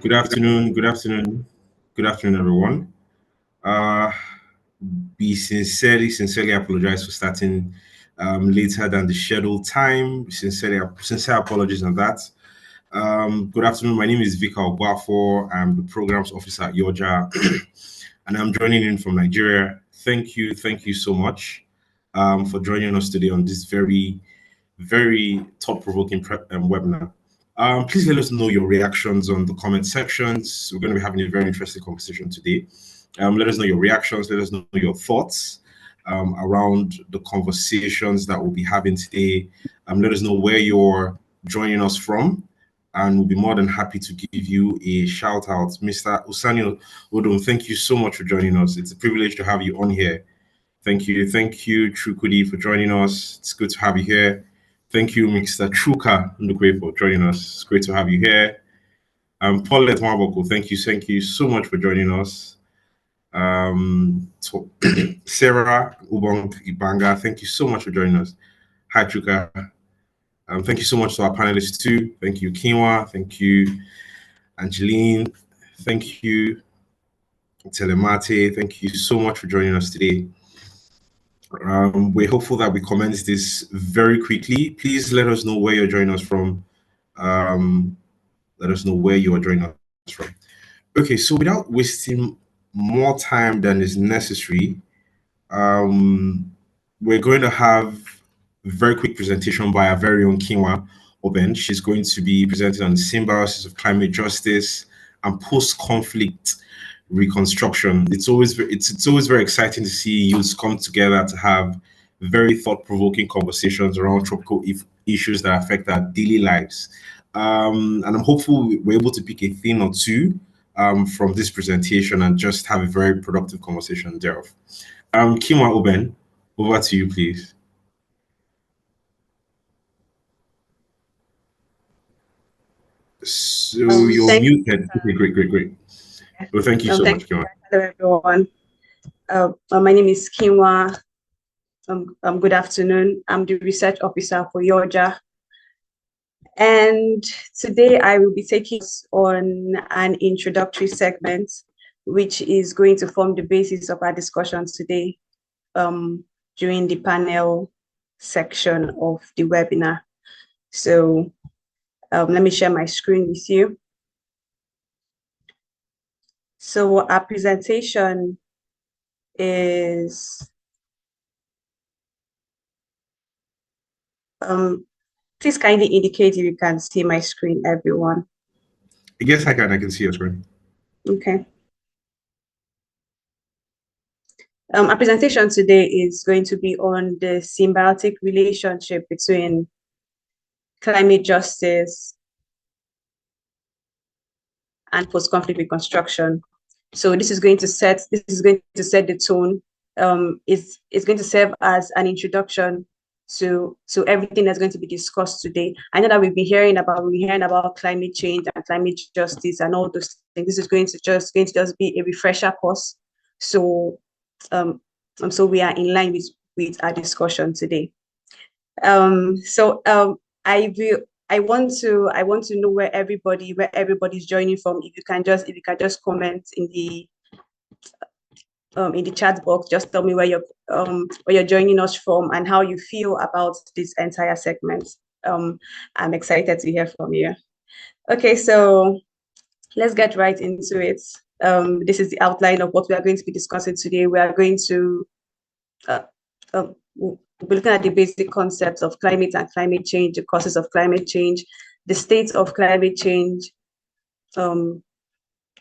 Good afternoon, good afternoon, good afternoon, everyone. Uh, we sincerely apologize for starting later than the scheduled time. Sincere apologies on that. Good afternoon. My name is Vika Ogbafo. I'm the programs officer at YORJA, and I'm joining in from Nigeria. Thank you so much for joining us today on this very, very thought-provoking webinar. Please let us know your reactions on the comment sections. We're going to be having a very interesting conversation today. Let us know your reactions. Let us know your thoughts around the conversations that we'll be having today. Let us know where you're joining us from, and we'll be more than happy to give you a shout out. Mr. Usani Odom, thank you so much for joining us. It's a privilege to have you on here. Thank you, Trukudi, for joining us. It's good to have you here. Thank you, Mr. Truka Ndukwe, for joining us. It's great to have you here. Paulette Maboko, thank you so much for joining us. Sarah Ubong Ibanga, thank you so much for joining us. Hi, Truka. Thank you so much to our panelists too. Thank you, Kinwa. Thank you, Angeline. Thank you, Otelemate. Thank you so much for joining us today. We're hopeful that we commence this very quickly. Please let us know where you're joining us from. Let us know where you are joining us from. Okay, so without wasting more time than is necessary, we're going to have a very quick presentation by our very own Kinwa Oben. She's going to be presenting on the symbiosis of climate justice and post-conflict reconstruction. It's always very exciting to see youths come together to have very thought-provoking conversations around tropical issues that affect our daily lives. And I'm hopeful we're able to pick a theme or two from this presentation and just have a very productive conversation thereof. Kinwa Oben, over to you, please. So you're muted. Okay, great. Well, thank you so much, Kinwa. Hello, everyone. My name is Kinwa. Good afternoon. I'm the research officer for YORJA. And today I will be taking us on an introductory segment, which is going to form the basis of our discussion today during the panel section of the webinar. So let me share my screen with you. So our presentation is, please kindly indicate if you can see my screen, everyone. Yes, I can see your screen. Okay. Our presentation today is going to be on the symbiotic relationship between climate justice and post-conflict reconstruction. So this is going to set the tone. It's going to serve as an introduction to everything that's going to be discussed today. I know that we've been hearing about climate change and climate justice and all those things. This is going to just be a refresher course. So so we are in line with our discussion today. I want to know where everybody's joining from. If you can just comment in the chat box, just tell me where you're joining us from and how you feel about this entire segment. I'm excited to hear from you. Okay, so let's get right into it. This is the outline of what we are going to be discussing today. We are going to we're looking at the basic concepts of climate and climate change, the causes of climate change, the state of climate change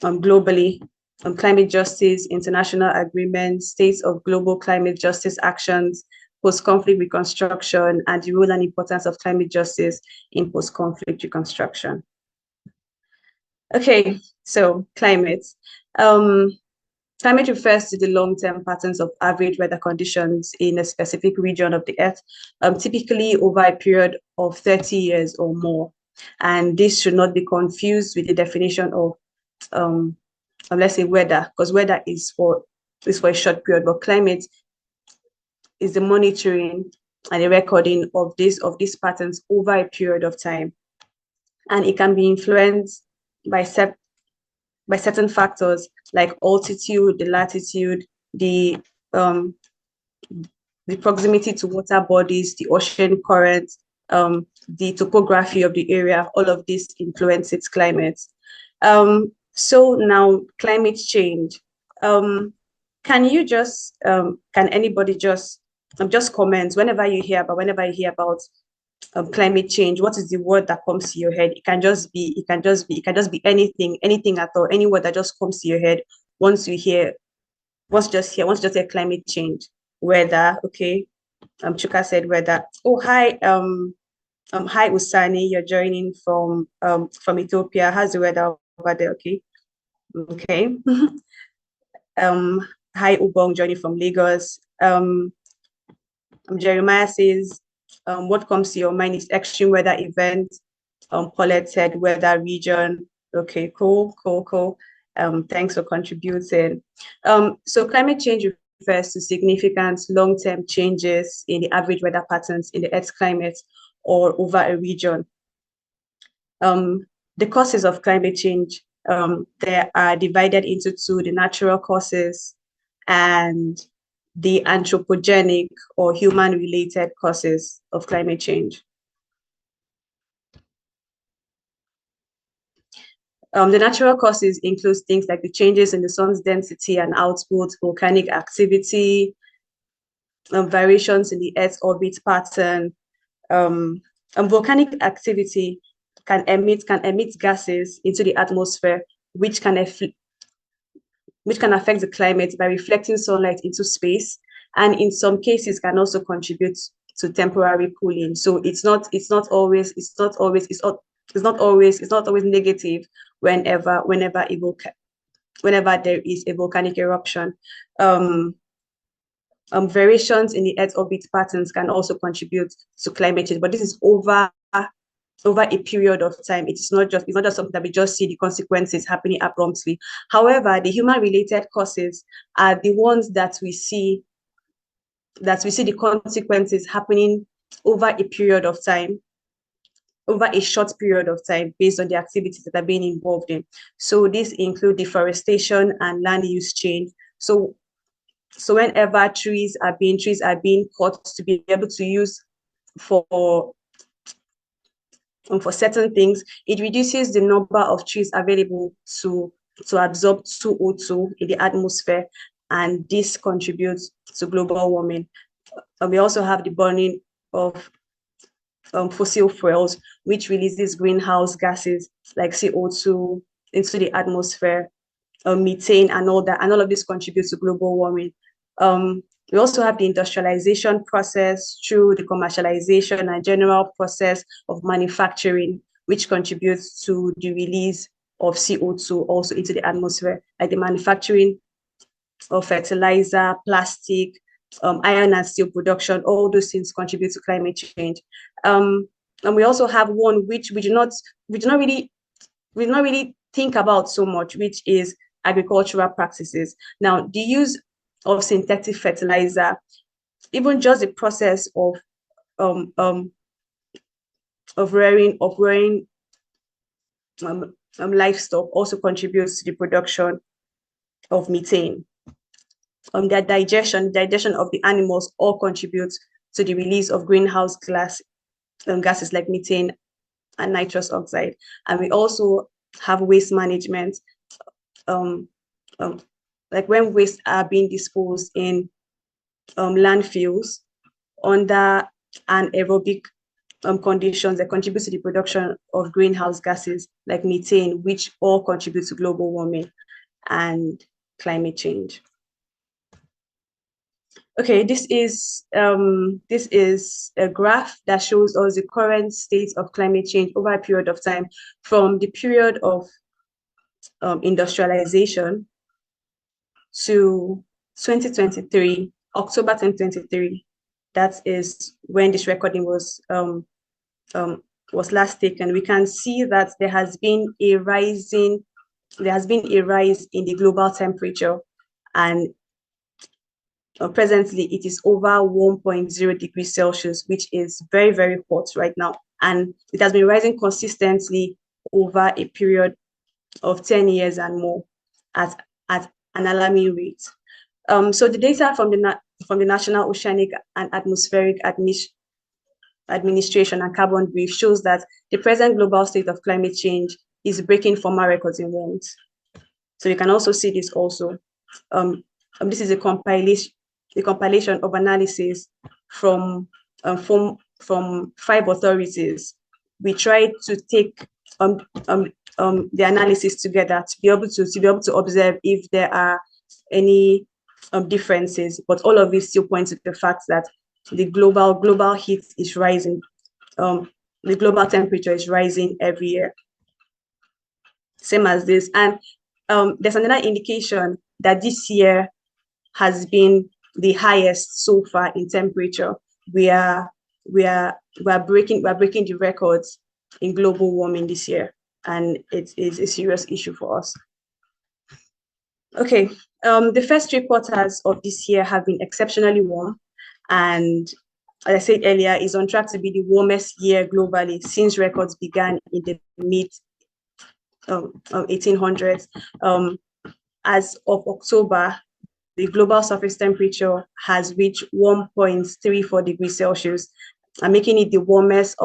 globally, climate justice, international agreements, states of global climate justice actions, post-conflict reconstruction, and the role and importance of climate justice in post-conflict reconstruction. Okay, so climate. Climate refers to the long-term patterns of average weather conditions in a specific region of the Earth, typically over a period of 30 years or more. And this should not be confused with the definition of, let's say, weather, because weather is for a short period, but climate is the monitoring and the recording of these patterns over a period of time. And it can be influenced by certain factors like altitude, the latitude, the proximity to water bodies, the ocean currents, the topography of the area. All of this influence its climate. So now climate change. Can anybody just comment whenever you hear about climate change? What is the word that comes to your head? It can just be anything at all, any word that just comes to your head once you hear climate change. Weather. Okay, Chuka said weather. Oh, hi, hi Usani, you're joining from Ethiopia. How's the weather over there? Okay. Hi Ubong, joining from Lagos. Jeremiah says, what comes to your mind is extreme weather event. Paulette said weather region. Okay, cool. Thanks for contributing. So climate change refers to significant long-term changes in the average weather patterns in the Earth's climate or over a region. The causes of climate change, they are divided into two: the natural causes and the anthropogenic or human-related causes of climate change. The natural causes include things like the changes in the sun's density and output, volcanic activity, variations in the Earth's orbit pattern. Volcanic activity can emit gases into the atmosphere, which can affect the climate by reflecting sunlight into space, and in some cases can also contribute to temporary cooling. So it's not always negative whenever there is a volcanic eruption. Variations in the Earth's orbit patterns can also contribute to climate change, but this is over over a period of time. It's not just something that we just see the consequences happening abruptly. However, the human-related causes are the ones that we see the consequences happening over a period of time, over a short period of time, based on the activities that are being involved in. So this include deforestation and land use change. So whenever trees are being cut to be able to use for certain things, it reduces the number of trees available to absorb CO2 in the atmosphere, and this contributes to global warming. And we also have the burning of fossil fuels, which releases greenhouse gases like CO2 into the atmosphere, methane, and all that. And all of this contributes to global warming. We also have the industrialization process through the commercialization and general process of manufacturing, which contributes to the release of CO2 also into the atmosphere, like the manufacturing of fertilizer, plastic, iron and steel production. All those things contribute to climate change. And we also have one which we do not really think about so much, which is agricultural practices. Now, the use of synthetic fertilizer, even just the process of rearing livestock also contributes to the production of methane. Their digestion of the animals all contributes to the release of greenhouse gases like methane and nitrous oxide. And we also have waste management, like when waste are being disposed in landfills under anaerobic conditions that contribute to the production of greenhouse gases like methane, which all contribute to global warming and climate change. Okay, this is a graph that shows us the current state of climate change over a period of time, from the period of industrialization to 2023, October 2023. That is when this recording was last taken. We can see that there has been a rise in the global temperature, and presently it is over 1.0 degrees Celsius, which is very, very hot right now. And it has been rising consistently over a period of 10 years and more at an alarming rate. So the data from the National Oceanic and Atmospheric Administration and Carbon Brief shows that the present global state of climate change is breaking former records in warmth. So you can also see this also. This is a compilation of analysis from 5 authorities. We tried to take the analysis together to be able to observe if there are any differences, but all of this still points to the fact that the global heat is rising. The global temperature is rising every year. Same as this, and there's another indication that this year has been the highest so far in temperature. We are breaking the records in global warming this year, and it is a serious issue for us. Okay, the first 3 quarters of this year have been exceptionally warm, and as I said earlier, is on track to be the warmest year globally since records began in the mid 1800s. As of October, the global surface temperature has reached 1.34 degrees Celsius, and making it the warmest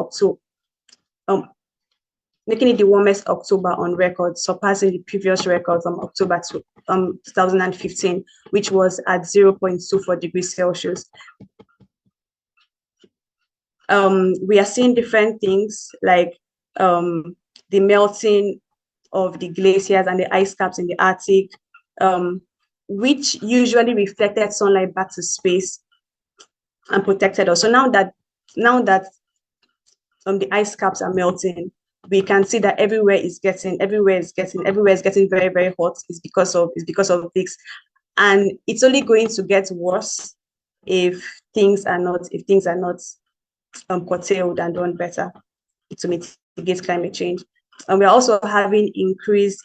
October on record, surpassing the previous record from October 2015, which was at 0.24 degrees Celsius. We are seeing different things like the melting of the glaciers and the ice caps in the Arctic, which usually reflected sunlight back to space and protected us. So now that the ice caps are melting, we can see that everywhere is getting very, very hot. It's because of this, and it's only going to get worse if things are not curtailed and done better. to mitigate climate change. And we're also having increased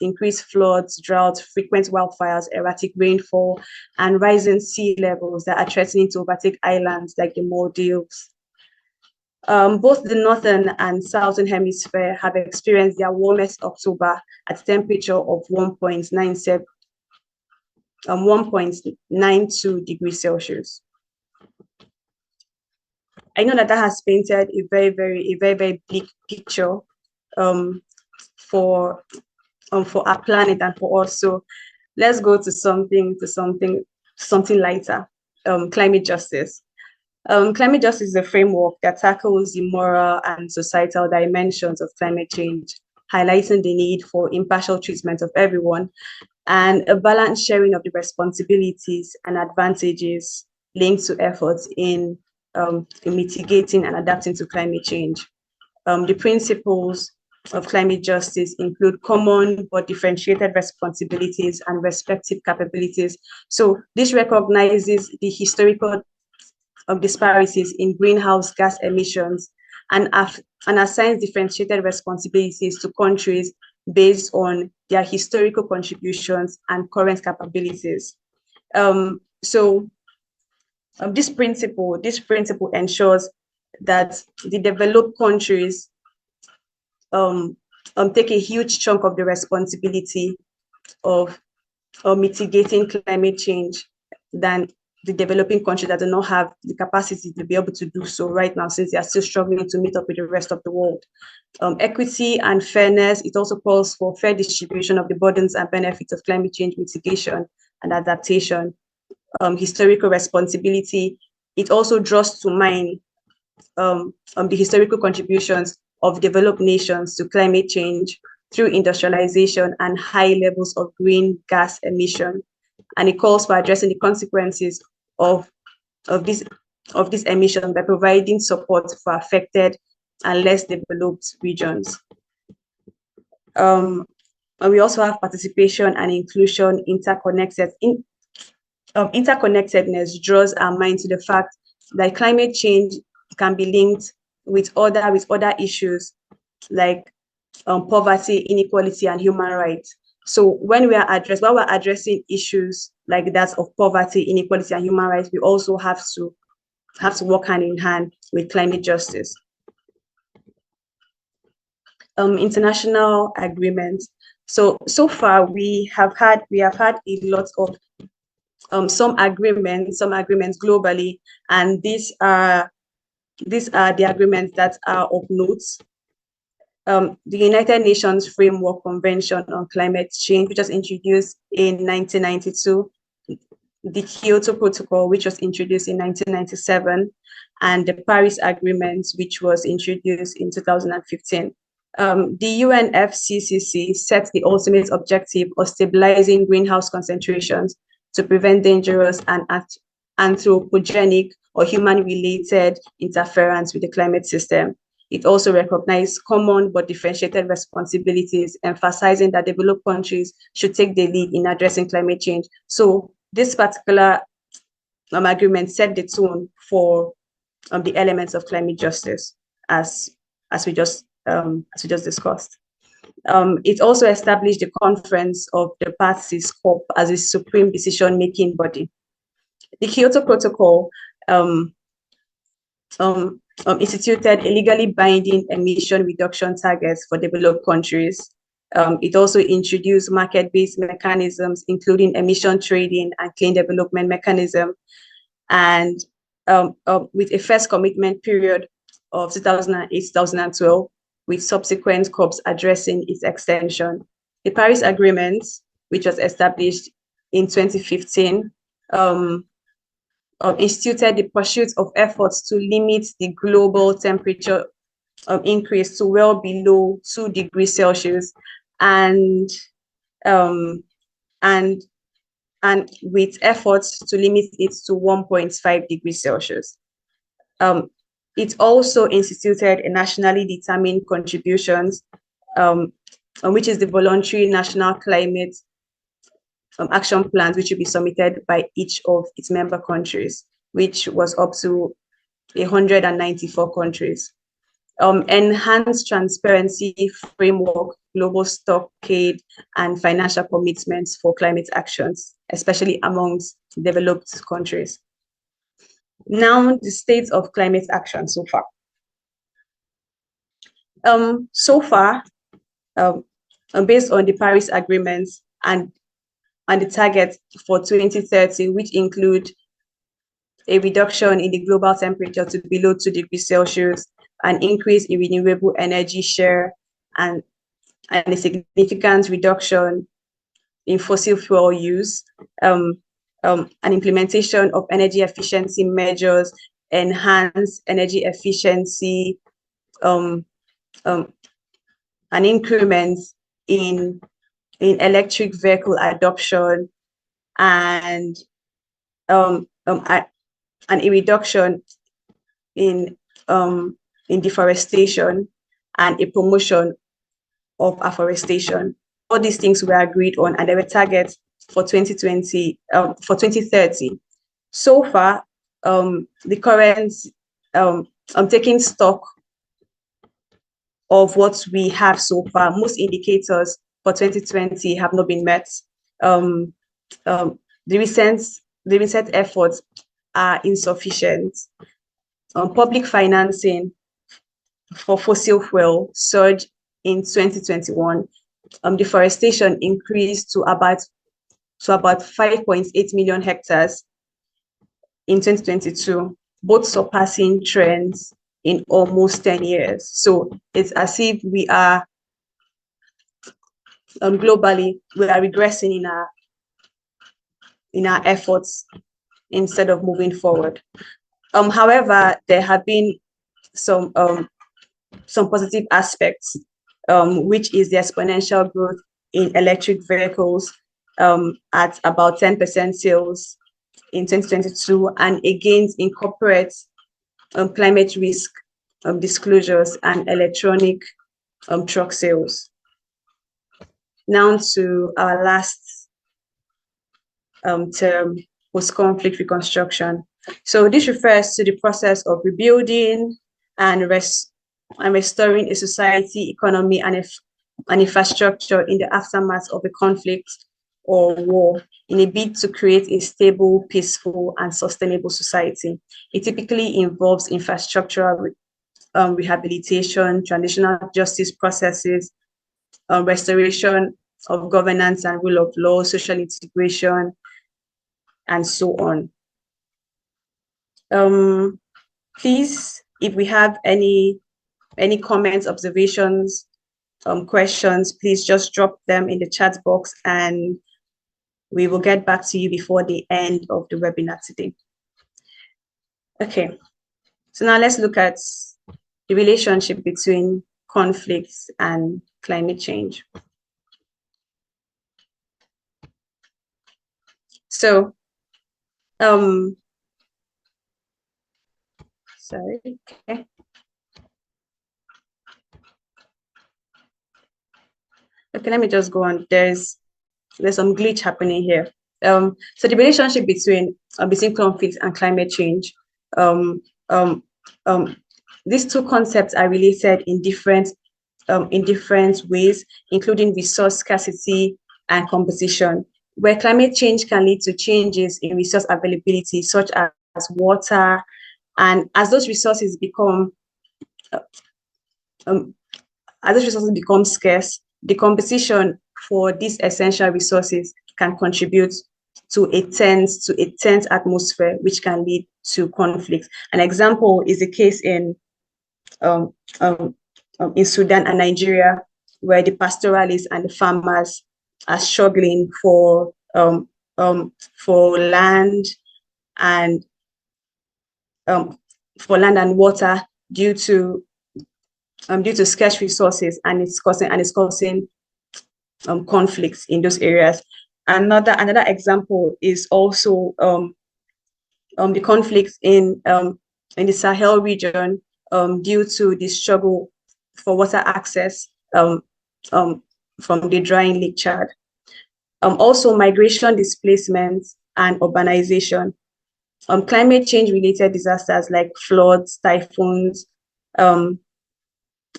floods, droughts, frequent wildfires, erratic rainfall, and rising sea levels that are threatening to overtake islands like the Maldives. Both the northern and southern hemisphere have experienced their warmest October at a temperature of 1.92 degrees Celsius. I know that has painted a very bleak picture for our planet and for us. So let's go to something lighter. Climate justice. Climate justice is a framework that tackles the moral and societal dimensions of climate change, highlighting the need for impartial treatment of everyone and a balanced sharing of the responsibilities and advantages linked to efforts in mitigating and adapting to climate change. The principles of climate justice include common but differentiated responsibilities and respective capabilities. So this recognizes the historical disparities in greenhouse gas emissions and assigns differentiated responsibilities to countries based on their historical contributions and current capabilities. This principle ensures that the developed countries take a huge chunk of the responsibility of mitigating climate change than the developing countries that do not have the capacity to be able to do so right now, since they are still struggling to meet up with the rest of the world. Equity and fairness, it also calls for fair distribution of the burdens and benefits of climate change mitigation and adaptation. Historical responsibility, it also draws to mind the historical contributions of developed nations to climate change through industrialization and high levels of green gas emission. And it calls for addressing the consequences of this emission by providing support for affected and less developed regions. And we also have participation and inclusion, interconnectedness draws our mind to the fact that climate change can be linked with other issues like poverty, inequality, and human rights. So while we're addressing issues like that of poverty, inequality, and human rights, we also have to work hand in hand with climate justice. International agreements. So far we have had a lot of some agreements globally, and these are the agreements that are of note. The United Nations Framework Convention on Climate Change, which was introduced in 1992, the Kyoto Protocol, which was introduced in 1997, and the Paris Agreement, which was introduced in 2015. The UNFCCC sets the ultimate objective of stabilizing greenhouse concentrations to prevent dangerous and anthropogenic or human-related interference with the climate system. It also recognizes common but differentiated responsibilities, emphasizing that developed countries should take the lead in addressing climate change. So this particular agreement set the tone for the elements of climate justice, as we just discussed. It also established the Conference of the Parties, COP, as a supreme decision-making body. The Kyoto Protocol instituted a legally binding emission reduction targets for developed countries. It also introduced market-based mechanisms, including emission trading and clean development mechanism, and with a first commitment period of 2008-2012, with subsequent COPs addressing its extension. The Paris Agreement, which was established in 2015, instituted the pursuit of efforts to limit the global temperature increase to well below 2 degrees Celsius, and with efforts to limit it to 1.5 degrees Celsius. It also instituted a nationally determined contributions, which is the voluntary national climate action plans, which will be submitted by each of its member countries, which was up to 194 countries. enhanced transparency framework, global stockade, and financial commitments for climate actions, especially amongst developed countries. Now, the state of climate action so far. Based on the Paris Agreement and the targets for 2030, which include a reduction in the global temperature to below 2 degrees Celsius, an increase in renewable energy share, and a significant reduction in fossil fuel use, an implementation of energy efficiency measures, enhance energy efficiency, an increment in electric vehicle adoption, and a reduction in deforestation and a promotion of afforestation. All these things were agreed on, and there were targets for 2020, for 2030. So far, the current, I'm taking stock of what we have so far. Most indicators for 2020 have not been met. The recent efforts are insufficient. Public financing for fossil fuel surged in 2021. Deforestation increased to about 5.8 million hectares in 2022, both surpassing trends in almost 10 years. So it's as if we are globally, we are regressing in our efforts instead of moving forward. However, there have been some positive aspects, which is the exponential growth in electric vehicles at about 10% sales in 2022, and again in corporate climate risk disclosures and electronic truck sales. Now to our last term, post-conflict reconstruction. So this refers to the process of rebuilding and restoring a society, economy, and infrastructure in the aftermath of a conflict or war in a bid to create a stable, peaceful, and sustainable society. It typically involves infrastructural rehabilitation, transitional justice processes, restoration of governance and rule of law, social integration, and so on. Please, if we have any comments, observations, questions, please just drop them in the chat box and we will get back to you before the end of the webinar today. Okay, so now let's look at the relationship between conflicts and climate change. So, sorry, okay. Okay, let me just go on. There's some glitch happening here. So the relationship between conflict and climate change, these two concepts are related in different ways, including resource scarcity and competition, where climate change can lead to changes in resource availability, such as water, and as those resources become scarce, the competition for these essential resources can contribute to a tense atmosphere, which can lead to conflict. An example is the case in Sudan and Nigeria, where the pastoralists and the farmers are struggling for land and water due to scarce resources, and it's causing conflicts in those areas. Another example is also the conflicts in the Sahel region due to the struggle for water access from the drying Lake Chad. Also migration, displacement, and urbanization. Climate change related disasters like floods, typhoons,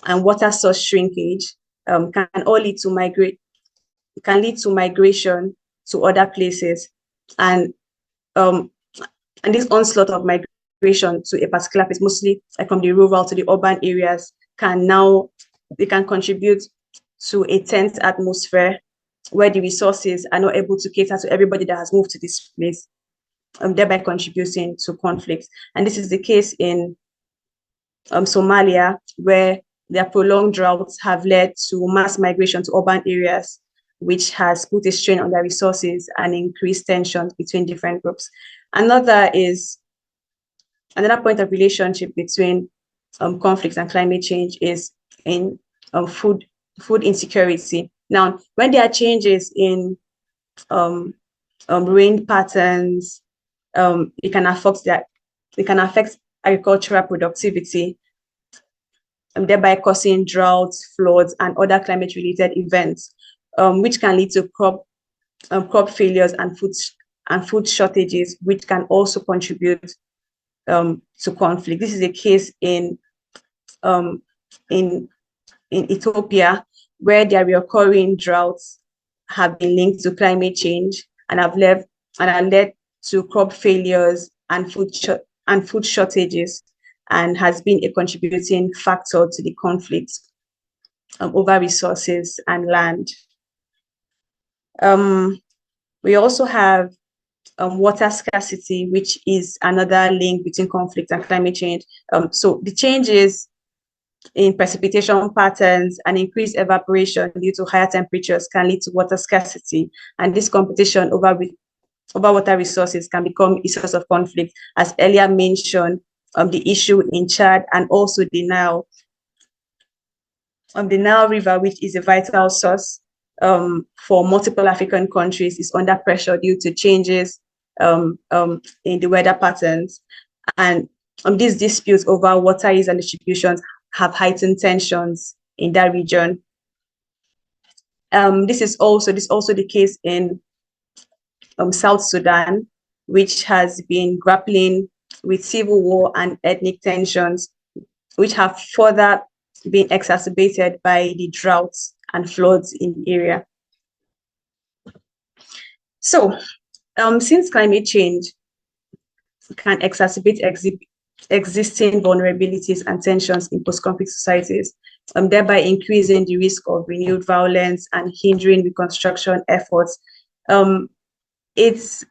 and water source shrinkage can all lead to migration to other places, and this onslaught of migration to a particular place, mostly like from the rural to the urban areas, can contribute to a tense atmosphere where the resources are not able to cater to everybody that has moved to this place, thereby contributing to conflict. And this is the case in Somalia, where their prolonged droughts have led to mass migration to urban areas, which has put a strain on their resources and increased tensions between different groups. Another point of relationship between conflicts and climate change is in food insecurity. Now, when there are changes in rain patterns, it can affect agricultural productivity, thereby causing droughts, floods, and other climate-related events, which can lead to crop failures and food shortages, which can also contribute to conflict. This is a case in Ethiopia, where their recurring droughts have been linked to climate change and are led to crop failures and food shortages, and has been a contributing factor to the conflict over resources and land. We also have water scarcity, which is another link between conflict and climate change. So the changes in precipitation patterns and increased evaporation due to higher temperatures can lead to water scarcity, and this competition over water resources can become a source of conflict, as earlier mentioned, the issue in Chad, and also the Nile. The Nile River, which is a vital source for multiple African countries, is under pressure due to changes in the weather patterns, and these disputes over water use and distributions have heightened tensions in that region. This is also the case in South Sudan, which has been grappling with civil war and ethnic tensions, which have further been exacerbated by the droughts and floods in the area. So, since climate change can exacerbate existing vulnerabilities and tensions in post-conflict societies, thereby increasing the risk of renewed violence and hindering reconstruction efforts, it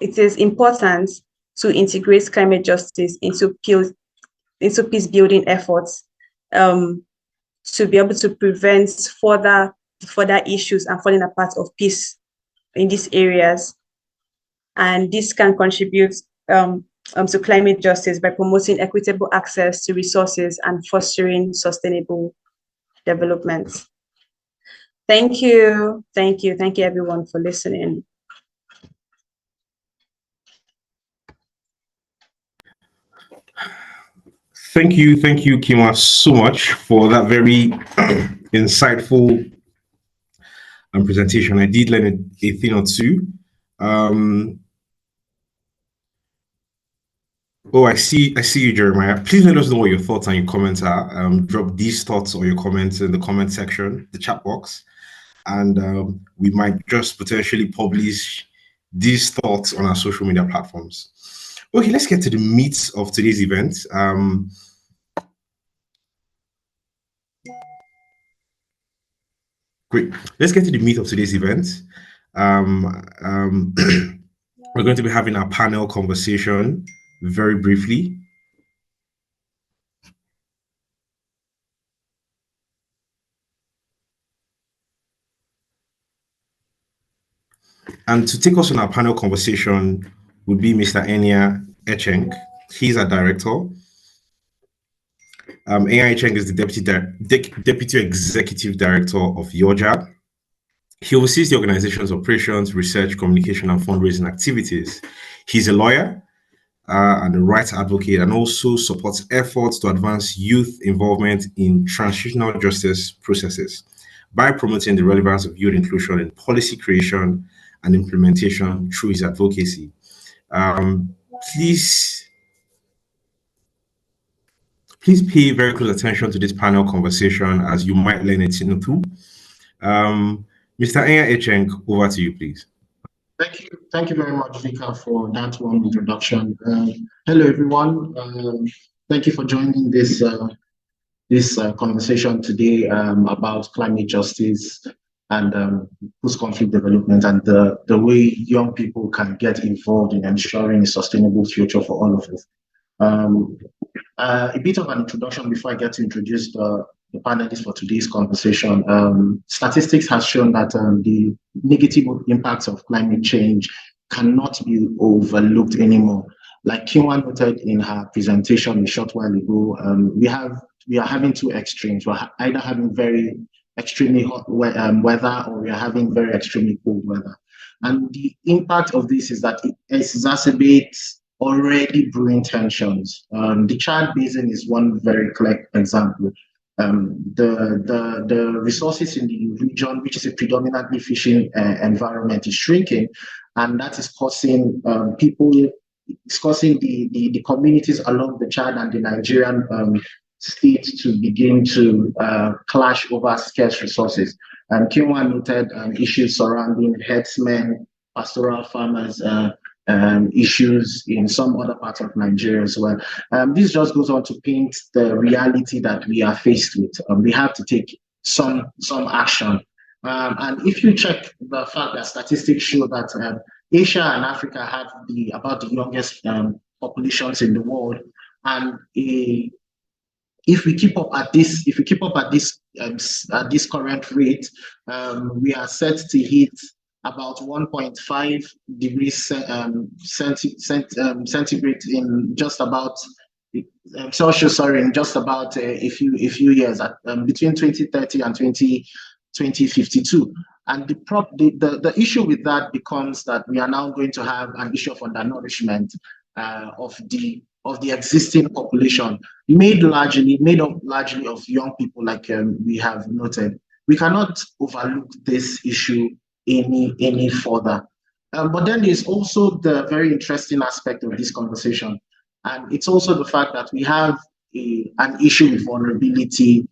is important to integrate climate justice into peace-building efforts, to be able to prevent further issues and falling apart of peace in these areas. And this can contribute to climate justice by promoting equitable access to resources and fostering sustainable development. Thank you everyone for listening. Thank you, Kima, so much for that very insightful presentation. I did learn a thing or two. Oh, I see you, Jeremiah. Please let us know what your thoughts and your comments are. Drop these thoughts or your comments in the comment section, the chat box, and we might just potentially publish these thoughts on our social media platforms. Okay, let's get to the meat of today's event. Great. Let's get to the meat of today's event. We're going to be having our panel conversation very briefly. And to take us on our panel conversation would be Mr. Enya Echeng. He's our director. Enya Echeng is the Deputy Executive Director of YORJA. He oversees the organization's operations, research, communication, and fundraising activities. He's a lawyer and a rights advocate, and also supports efforts to advance youth involvement in transitional justice processes by promoting the relevance of youth inclusion in policy creation and implementation through his advocacy. Please Please pay very close attention to this panel conversation as you might learn a thing or two. Mr. Enya Echeng, over to you, please. Thank you very much, Vika, for that warm introduction. Hello, everyone. Thank you for joining this conversation today about climate justice and post-conflict development and the way young people can get involved in ensuring a sustainable future for all of us. A bit of an introduction before I get to introduce the panelists for today's conversation. Statistics has shown that the negative impacts of climate change cannot be overlooked anymore. Like Kinwa noted in her presentation a short while ago, we are having two extremes. We're either having very extremely hot weather, or we are having very extremely cold weather. And the impact of this is that it exacerbates already brewing tensions. The Chad Basin is one very clear example. The resources in the region, which is a predominantly fishing environment, is shrinking, and that is causing it's causing the communities along the Chad and the Nigerian states to begin to clash over scarce resources. Kinwa noted issues surrounding herdsmen, pastoral farmers, issues in some other parts of Nigeria as well. This just goes on to paint the reality that we are faced with. We have to take some action. And if you check the fact that statistics show that Asia and Africa have about the youngest populations in the world, and if we keep up at this current rate, we are set to hit about 1.5 degrees centigrade in just about Celsius, in just about a few years, between 2030 and 2052. And the issue with that becomes that we are now going to have an issue of undernourishment of the existing population, made up largely of young people, like we have noted. We cannot overlook this issue any further. But then there's also the very interesting aspect of this conversation, and it's also the fact that we have an issue with vulnerability.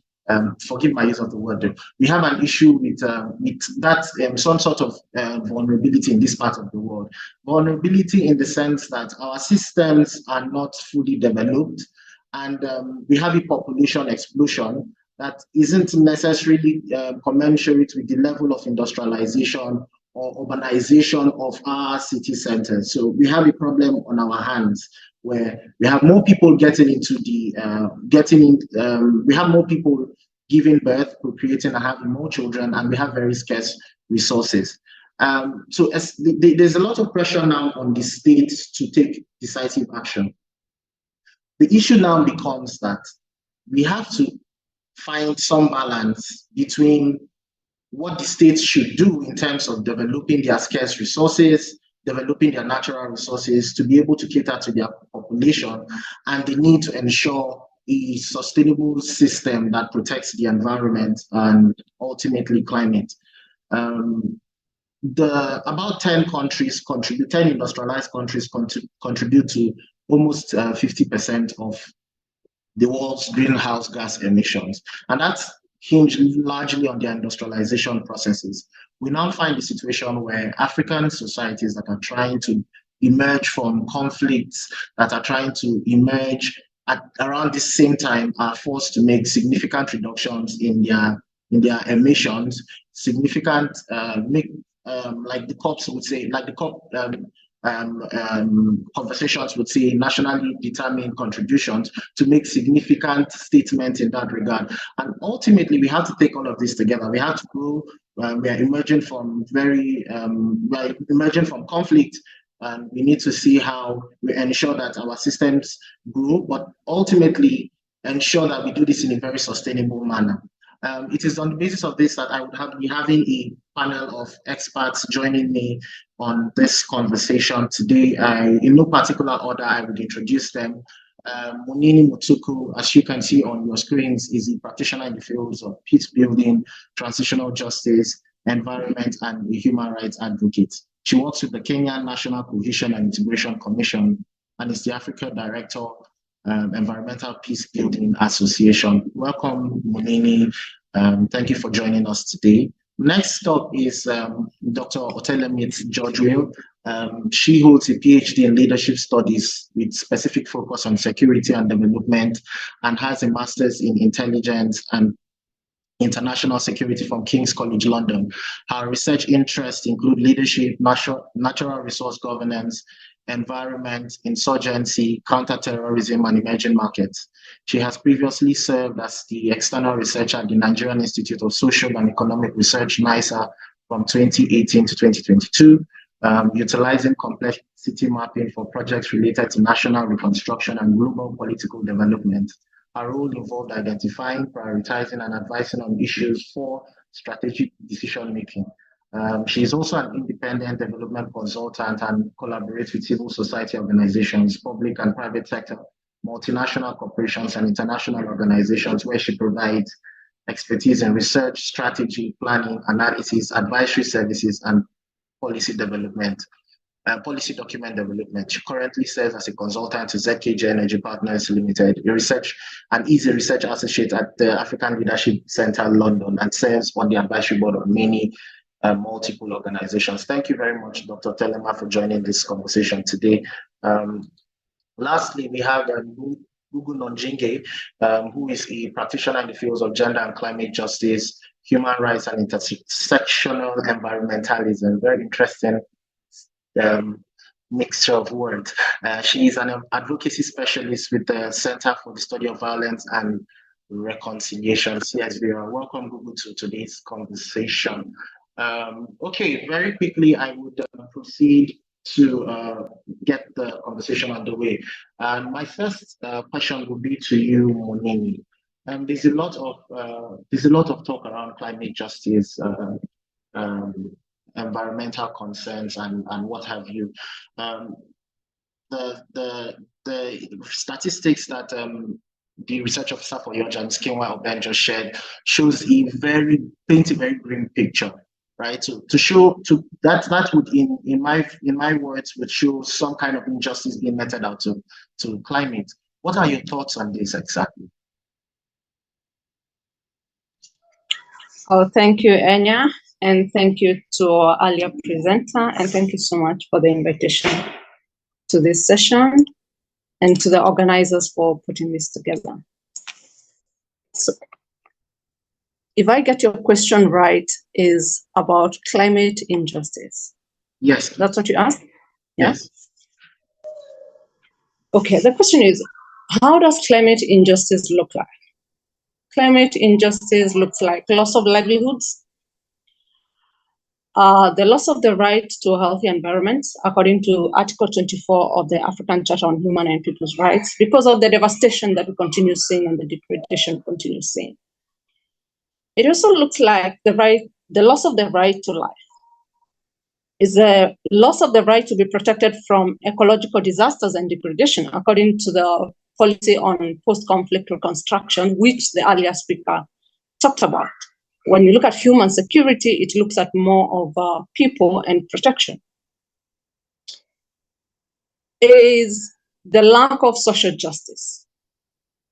Forgive my use of the word. We have an issue with that some sort of vulnerability in this part of the world. Vulnerability in the sense that our systems are not fully developed, and we have a population explosion that isn't necessarily commensurate with the level of industrialization or urbanization of our city centers. So we have a problem on our hands where we have more people getting into we have more people giving birth, procreating, and having more children, and we have very scarce resources. So there's a lot of pressure now on the state to take decisive action. The issue now becomes that we have to find some balance between what the states should do in terms of developing their scarce resources, developing their natural resources to be able to cater to their population, and the need to ensure a sustainable system that protects the environment and ultimately climate. About 10 industrialized countries contribute to almost 50% of the world's greenhouse gas emissions, and that's hinged largely on their industrialization processes. We now find a situation where African societies that are trying to emerge from conflicts, that are trying to emerge at around the same time, are forced to make significant reductions in their emissions, significant like the COPs would say, like the COP conversations would say, nationally determined contributions to make significant statements in that regard. And ultimately, we have to take all of this together. We have to grow. We are emerging from conflict, and we need to see how we ensure that our systems grow, but ultimately ensure that we do this in a very sustainable manner. It is on the basis of this that I would be having a panel of experts joining me on this conversation today. In no particular order, I would introduce them. Munini Mutuku, as you can see on your screens, is a practitioner in the fields of peace building, transitional justice, environment, and a human rights advocate. She works with the Kenyan National Cohesion and Integration Commission and is the Africa Director Environmental Peacebuilding Association. Welcome, Munini. Thank you for joining us today. Next up is Dr. Otelemate Georgewill. She holds a PhD in leadership studies with specific focus on security and development, and has a master's in intelligence and international security from King's College London. Her research interests include leadership, natural resource governance, environment, insurgency, counterterrorism, and emerging markets. She has previously served as the external researcher at the Nigerian Institute of Social and Economic Research, NISA, from 2018 to 2022, utilizing complexity mapping for projects related to national reconstruction and global political development. Her role involved identifying, prioritizing, and advising on issues for strategic decision-making. She is also an independent development consultant and collaborates with civil society organizations, public and private sector, multinational corporations, and international organizations, where she provides expertise in research, strategy, planning, analysis, advisory services, and policy development. Policy document development. She currently serves as a consultant to ZKJ Energy Partners Limited, and is a research associate at the African Leadership Center, London, and serves on the advisory board of many multiple organizations. Thank you very much, Dr. Telema, for joining this conversation today. Lastly, we have Gugu Nonjinge, who is a practitioner in the fields of gender and climate justice, human rights, and intersectional environmentalism. Very interesting mixture of words. She is an advocacy specialist with the Center for the Study of Violence and Reconciliation, CSVR. Welcome, Gugu, to today's conversation. Okay, very quickly, I would proceed to get the conversation underway. And my first question would be to you, Munini. There's a lot of talk around climate justice, environmental concerns, and what have you. The statistics that the research officer for YORJA, Skinwa Oben, just shared shows paints a very grim picture, right? So that would in my words would show some kind of injustice being meted out to climate. What are your thoughts on this exactly? Oh, thank you, Enya. And thank you to our earlier presenter, and thank you so much for the invitation to this session, and to the organizers for putting this together. So, if I get your question right, is about climate injustice. Yes. That's what you asked? Yeah? Yes. Okay, the question is, how does climate injustice look like? Climate injustice looks like loss of livelihoods, the loss of the right to a healthy environment, according to Article 24 of the African Charter on Human and People's Rights, because of the devastation that we continue seeing and the degradation we continue seeing. It also looks like the loss of the right to life. Is the loss of the right to be protected from ecological disasters and degradation, according to the policy on post-conflict reconstruction, which the earlier speaker talked about. When you look at human security, it looks at more of people and protection. Is the lack of social justice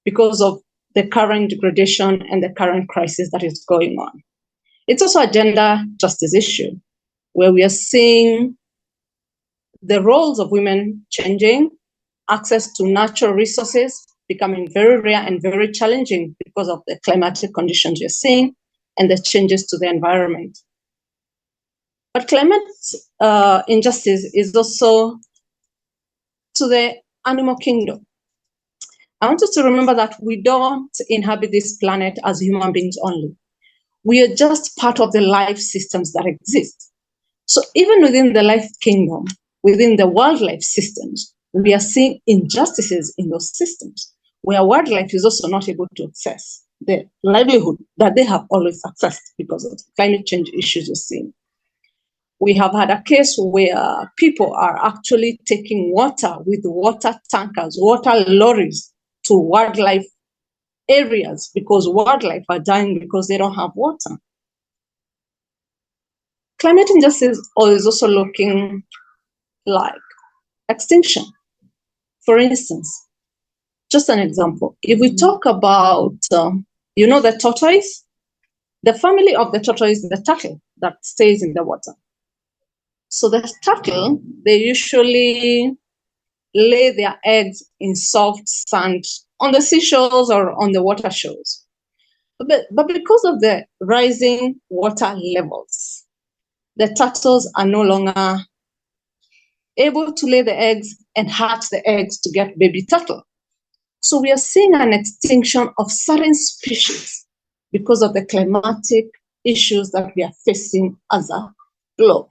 because of the current degradation and the current crisis that is going on. It's also a gender justice issue, where we are seeing the roles of women changing, access to natural resources becoming very rare and very challenging because of the climatic conditions we're seeing, and the changes to the environment. But climate injustice is also to the animal kingdom. I want us to remember that we don't inhabit this planet as human beings only. We are just part of the life systems that exist. So even within the life kingdom, within the wildlife systems, we are seeing injustices in those systems, where wildlife is also not able to access the livelihood that they have always accessed because of climate change issues you're seeing. We have had a case where people are actually taking water with water tankers, water lorries to wildlife areas because wildlife are dying because they don't have water. Climate injustice is also looking like extinction. For instance, just an example. If we talk about, the tortoise, the family of the tortoise is the turtle that stays in the water. So the turtle, they usually lay their eggs in soft sand on the seashores or on the water shores. But because of the rising water levels, the turtles are no longer able to lay the eggs and hatch the eggs to get baby turtle. So we are seeing an extinction of certain species because of the climatic issues that we are facing as a globe.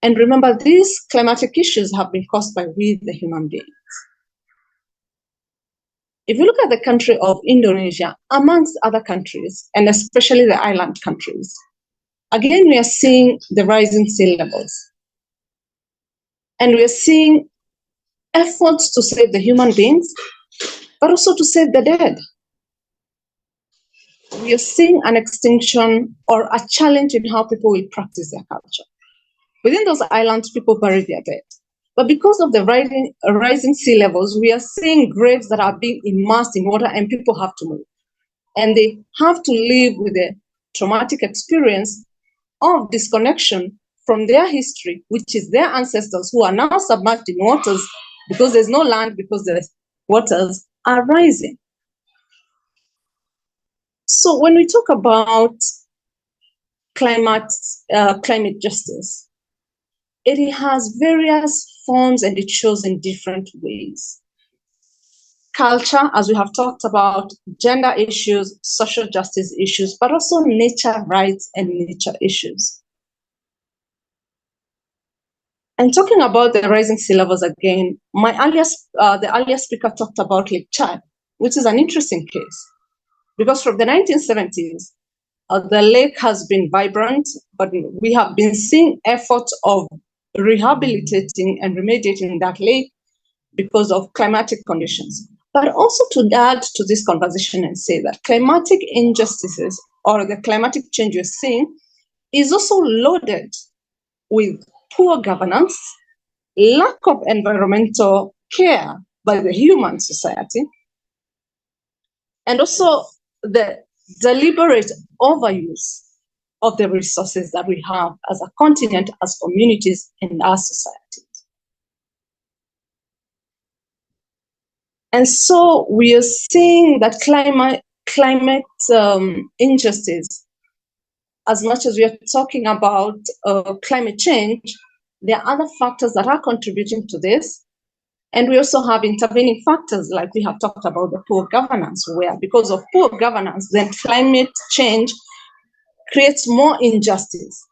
And remember, these climatic issues have been caused by we, the human beings. If you look at the country of Indonesia, amongst other countries, and especially the island countries, again, we are seeing the rising sea levels. And we are seeing efforts to save the human beings, but also to save the dead. We are seeing an extinction or a challenge in how people will practice their culture. Within those islands, people bury their dead. But because of the rising sea levels, we are seeing graves that are being immersed in water and people have to move. And they have to live with the traumatic experience of disconnection from their history, which is their ancestors who are now submerged in waters because there's no land, because the waters are rising. So when we talk about climate justice, it has various forms and it shows in different ways. Culture, as we have talked about, gender issues, social justice issues, but also nature rights and nature issues. And talking about the rising sea levels again, the earlier speaker talked about Lake Chad, which is an interesting case. Because from the 1970s, the lake has been vibrant, but we have been seeing efforts of rehabilitating and remediating that lake because of climatic conditions. But also to add to this conversation and say that climatic injustices or the climatic change you're seeing is also loaded with poor governance, lack of environmental care by the human society, and also the deliberate overuse of the resources that we have as a continent, as communities, and as societies. And so we are seeing that climate injustice, as much as we are talking about climate change, there are other factors that are contributing to this. And we also have intervening factors, like we have talked about the poor governance, where because of poor governance, then climate change creates more injustice.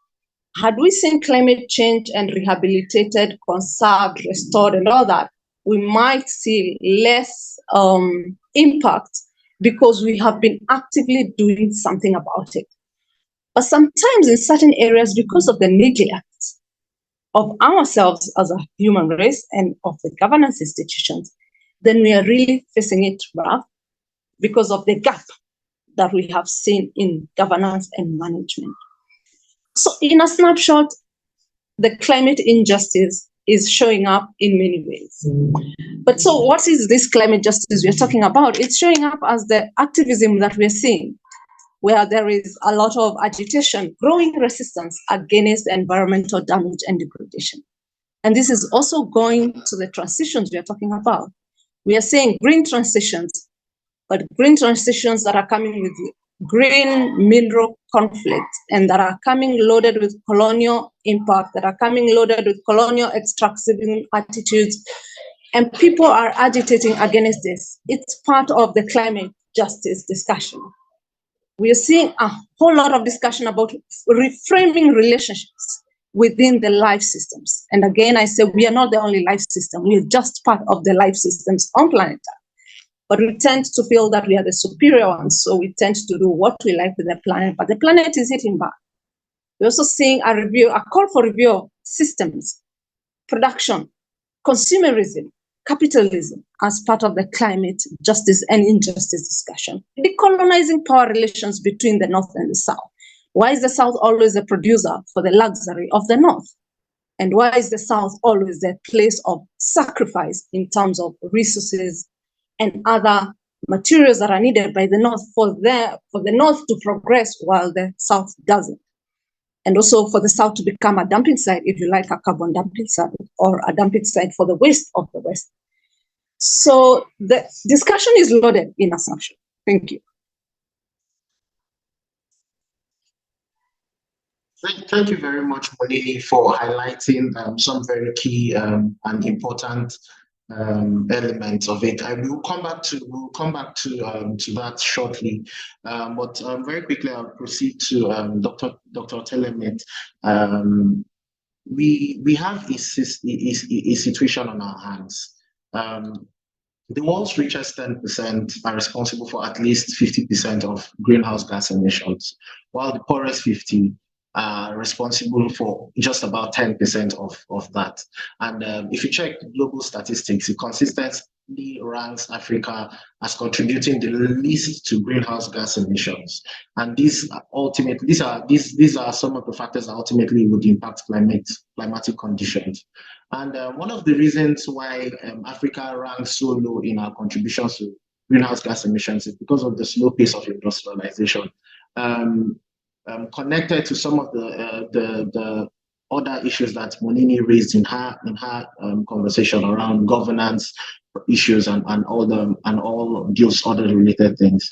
Had we seen climate change and rehabilitated, conserved, restored, and all that, we might see less impact because we have been actively doing something about it. But sometimes in certain areas, because of the neglect of ourselves as a human race and of the governance institutions, then we are really facing it rough because of the gap that we have seen in governance and management. So in a snapshot, the climate injustice is showing up in many ways. But so what is this climate justice we're talking about? It's showing up as the activism that we're seeing, where there is a lot of agitation, growing resistance against environmental damage and degradation. And this is also going to the transitions we are talking about. We are saying green transitions, but green transitions that are coming with green mineral conflict and that are coming loaded with colonial impact, that are coming loaded with colonial extractivism attitudes, and people are agitating against this. It's part of the climate justice discussion. We are seeing a whole lot of discussion about reframing relationships within the life systems. And again, I say we are not the only life system. We are just part of the life systems on planet Earth. But we tend to feel that we are the superior ones, so we tend to do what we like with the planet, but the planet is hitting back. We're also seeing a call for review of systems, production, consumerism, capitalism as part of the climate justice and injustice discussion. Decolonizing power relations between the North and the South. Why is the South always a producer for the luxury of the North? And why is the South always the place of sacrifice in terms of resources and other materials that are needed by the North for the North to progress while the South doesn't. And also for the South to become a dumping site, if you like, a carbon dumping site, or a dumping site for the waste of the West. So the discussion is loaded in assumption. Thank you. Thank you very much, Munini, for highlighting some very key and important elements of it. I will come back to that shortly, but very quickly I'll proceed to Dr. Otelemate. We have a situation on our hands. The world's richest 10% are responsible for at least 50% of greenhouse gas emissions, while the poorest 50 are responsible for just about 10% of that. And if you check global statistics, it consistently ranks Africa as contributing the least to greenhouse gas emissions. And these are some of the factors that ultimately would impact climatic conditions. And one of the reasons why Africa ranks so low in our contributions to greenhouse gas emissions is because of the slow pace of industrialization. Connected to some of the other issues that Munini raised in her conversation around governance issues and all those other related things.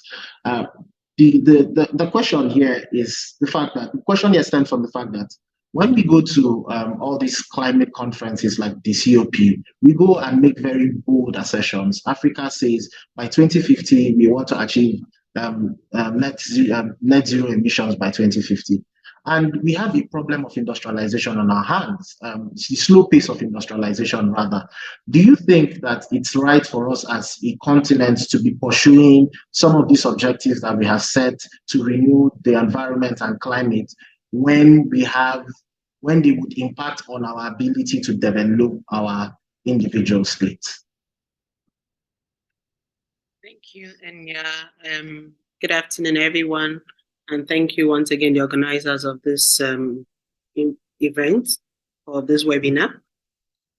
The question here is the question here stems from the fact that when we go to all these climate conferences like the COP, we go and make very bold assertions. Africa says by 2050 we want to achieve net zero emissions by 2050. And we have a problem of industrialization on our hands, the slow pace of industrialization rather. Do you think that it's right for us as a continent to be pursuing some of these objectives that we have set to renew the environment and climate when they would impact on our ability to develop our individual states? Thank you, Enya. Good afternoon, everyone. And thank you once again, the organizers of this event or this webinar.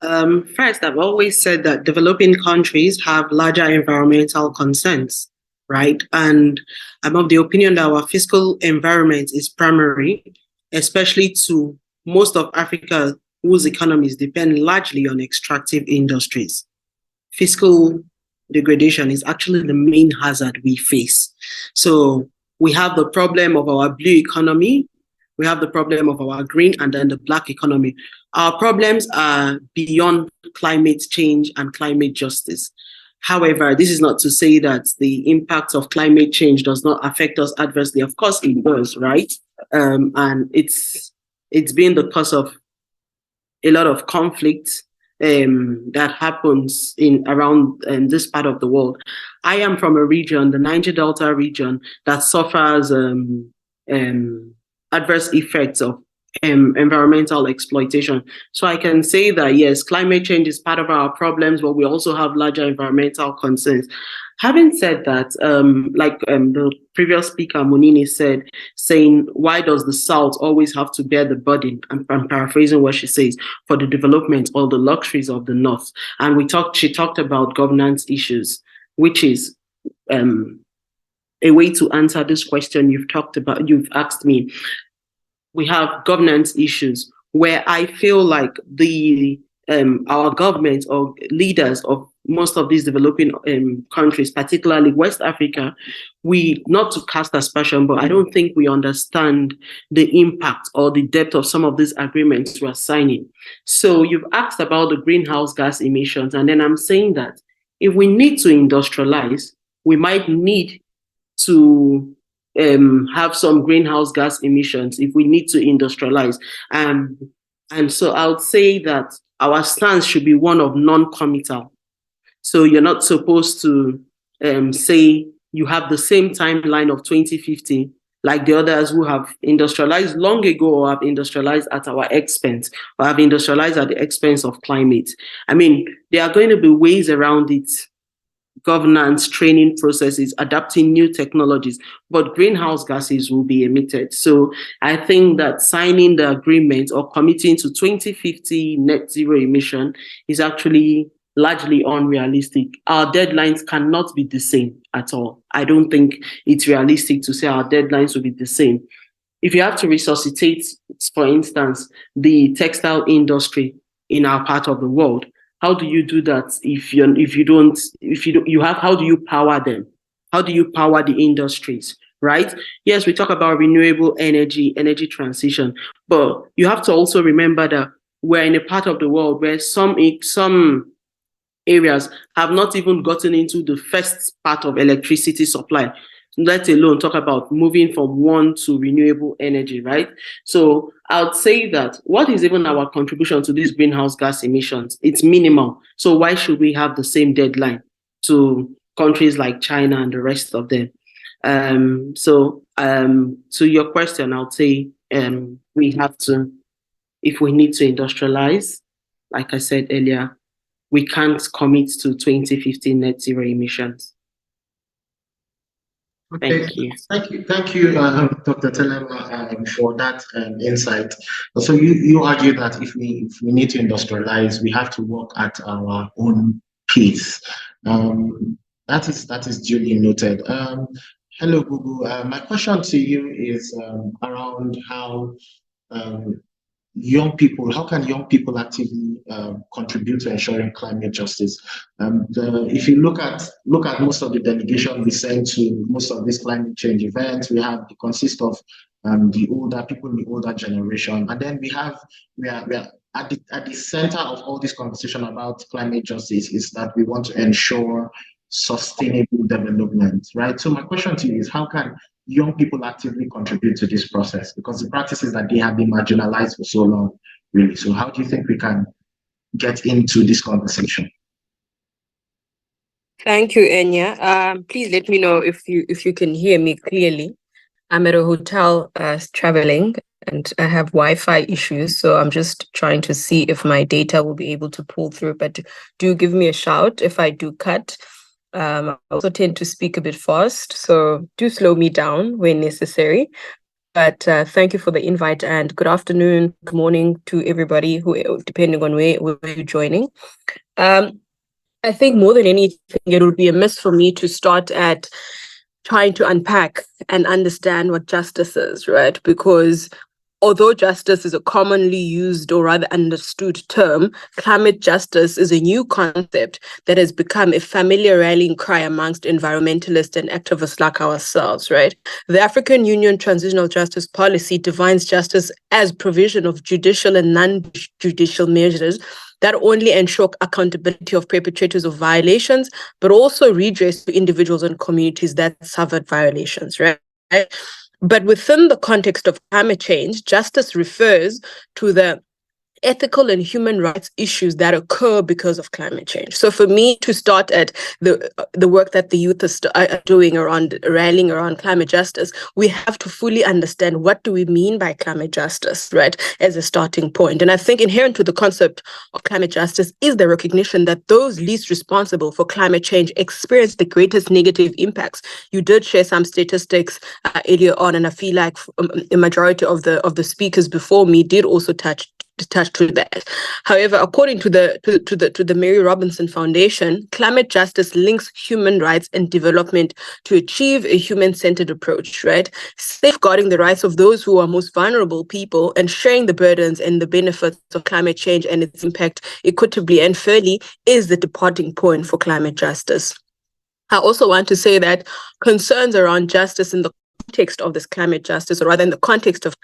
First, I've always said that developing countries have larger environmental concerns, right? And I'm of the opinion that our fiscal environment is primary, especially to most of Africa whose economies depend largely on extractive industries. Fiscal degradation is actually the main hazard we face. So we have the problem of our blue economy, we have the problem of our green, and then the black economy. Our problems are beyond climate change and climate justice. However, this is not to say that the impact of climate change does not affect us adversely. Of course it does, right? And it's been the cause of a lot of conflict that happens around this part of the world. I am from a region, the Niger Delta region, that suffers adverse effects of environmental exploitation. So I can say that, yes, climate change is part of our problems, but we also have larger environmental concerns. Having said that, the previous speaker, Munini, saying, why does the South always have to bear the burden? I'm paraphrasing what she says, for the development or the luxuries of the North. And she talked about governance issues, which is a way to answer this question you've asked me. We have governance issues where I feel like our government or leaders of most of these developing countries, particularly West Africa, not to cast aspersion, but I don't think we understand the impact or the depth of some of these agreements we're signing. So you've asked about the greenhouse gas emissions, and then I'm saying that if we need to industrialize, we might need to have some greenhouse gas emissions if we need to industrialize. And so I would say that our stance should be one of non-committal. So you're not supposed to say you have the same timeline of 2050 like the others who have industrialized long ago or have industrialized at our expense or have industrialized at the expense of climate. I mean, there are going to be ways around it, governance, training processes, adapting new technologies, but greenhouse gases will be emitted. So I think that signing the agreement or committing to 2050 net zero emission is actually largely unrealistic. Our deadlines cannot be the same at all. I don't think it's realistic to say our deadlines will be the same. If you have to resuscitate, for instance, the textile industry in our part of the world, how do you do that how do you power them? How do you power the industries, right? Yes, we talk about renewable energy transition, but you have to also remember that we're in a part of the world where some areas have not even gotten into the first part of electricity supply, let alone talk about moving from one to renewable energy, right? So I would say that what is even our contribution to these greenhouse gas emissions? It's minimal. So why should we have the same deadline to countries like China and the rest of them? To your question, I would say we have to, if we need to industrialize, like I said earlier, we can't commit to 2050 net zero emissions. Okay. Thank you, Dr. Telema, for that insight. So you argue that if we need to industrialize, we have to work at our own pace. That is duly noted. Hello, Gugu. My question to you is around how how can young people actively contribute to ensuring climate justice? If you look at most of the delegation we send to most of these climate change events, they consist of the older people in the older generation, and then we are at the center of all this conversation about climate justice is that we want to ensure sustainable development, right? So my question to you is, how can young people actively contribute to this process? Because the practices that they have been marginalized for so long, really. So how do you think we can get into this conversation? Thank you, Enya. Please let me know if you can hear me clearly. I'm at a hotel traveling, and I have Wi-Fi issues, so I'm just trying to see if my data will be able to pull through. But do give me a shout if I do cut. I also tend to speak a bit fast, so do slow me down when necessary. But thank you for the invite, and good afternoon, good morning to everybody who, depending on where you're joining. I think more than anything, it would be amiss for me to start at trying to unpack and understand what justice is, right? Because although justice is a commonly used or rather understood term, climate justice is a new concept that has become a familiar rallying cry amongst environmentalists and activists like ourselves, right? The African Union Transitional Justice Policy defines justice as provision of judicial and non-judicial measures that only ensure accountability of perpetrators of violations, but also redress to individuals and communities that suffered violations, right? But within the context of climate change, justice refers to the ethical and human rights issues that occur because of climate change. So for me to start at the work that the youth are doing around rallying around climate justice, we have to fully understand what do we mean by climate justice, right, as a starting point. And I think inherent to the concept of climate justice is the recognition that those least responsible for climate change experience the greatest negative impacts. You did share some statistics earlier on, and I feel like a majority of the speakers before me did also touch to that. However, according to the Mary Robinson Foundation, climate justice links human rights and development to achieve a human-centered approach, right? Safeguarding the rights of those who are most vulnerable people and sharing the burdens and the benefits of climate change and its impact equitably and fairly is the departing point for climate justice. I also want to say that concerns around justice in the context of this climate justice, or rather in the context of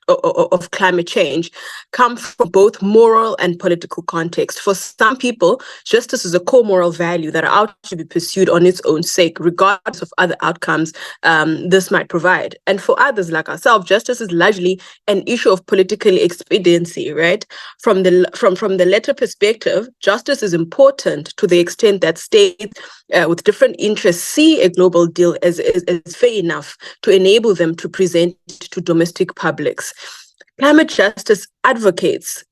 climate change, come from both moral and political context. For some people, justice is a core moral value that ought to be pursued on its own sake, regardless of other outcomes this might provide. And for others like ourselves, justice is largely an issue of political expediency, right? From the latter perspective, justice is important to the extent that states with different interests see a global deal as fair enough to enable them to present to domestic publics. Climate justice advocates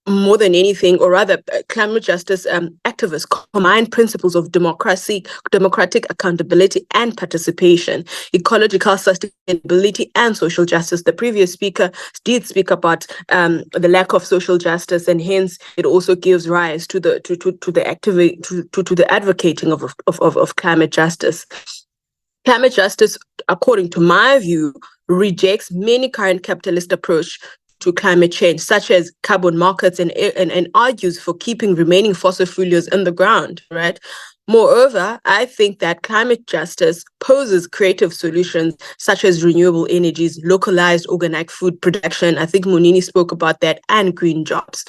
more than anything, or rather climate justice activists combine principles of democracy, democratic accountability and participation, ecological sustainability and social justice. The previous speaker did speak about the lack of social justice, and hence it also gives rise to the advocating of climate justice. Climate justice, according to my view, rejects many current capitalist approach to climate change, such as carbon markets, and argues for keeping remaining fossil fuels in the ground, right? Moreover, I think that climate justice poses creative solutions such as renewable energies, localized organic food production. I think Munini spoke about that, and green jobs.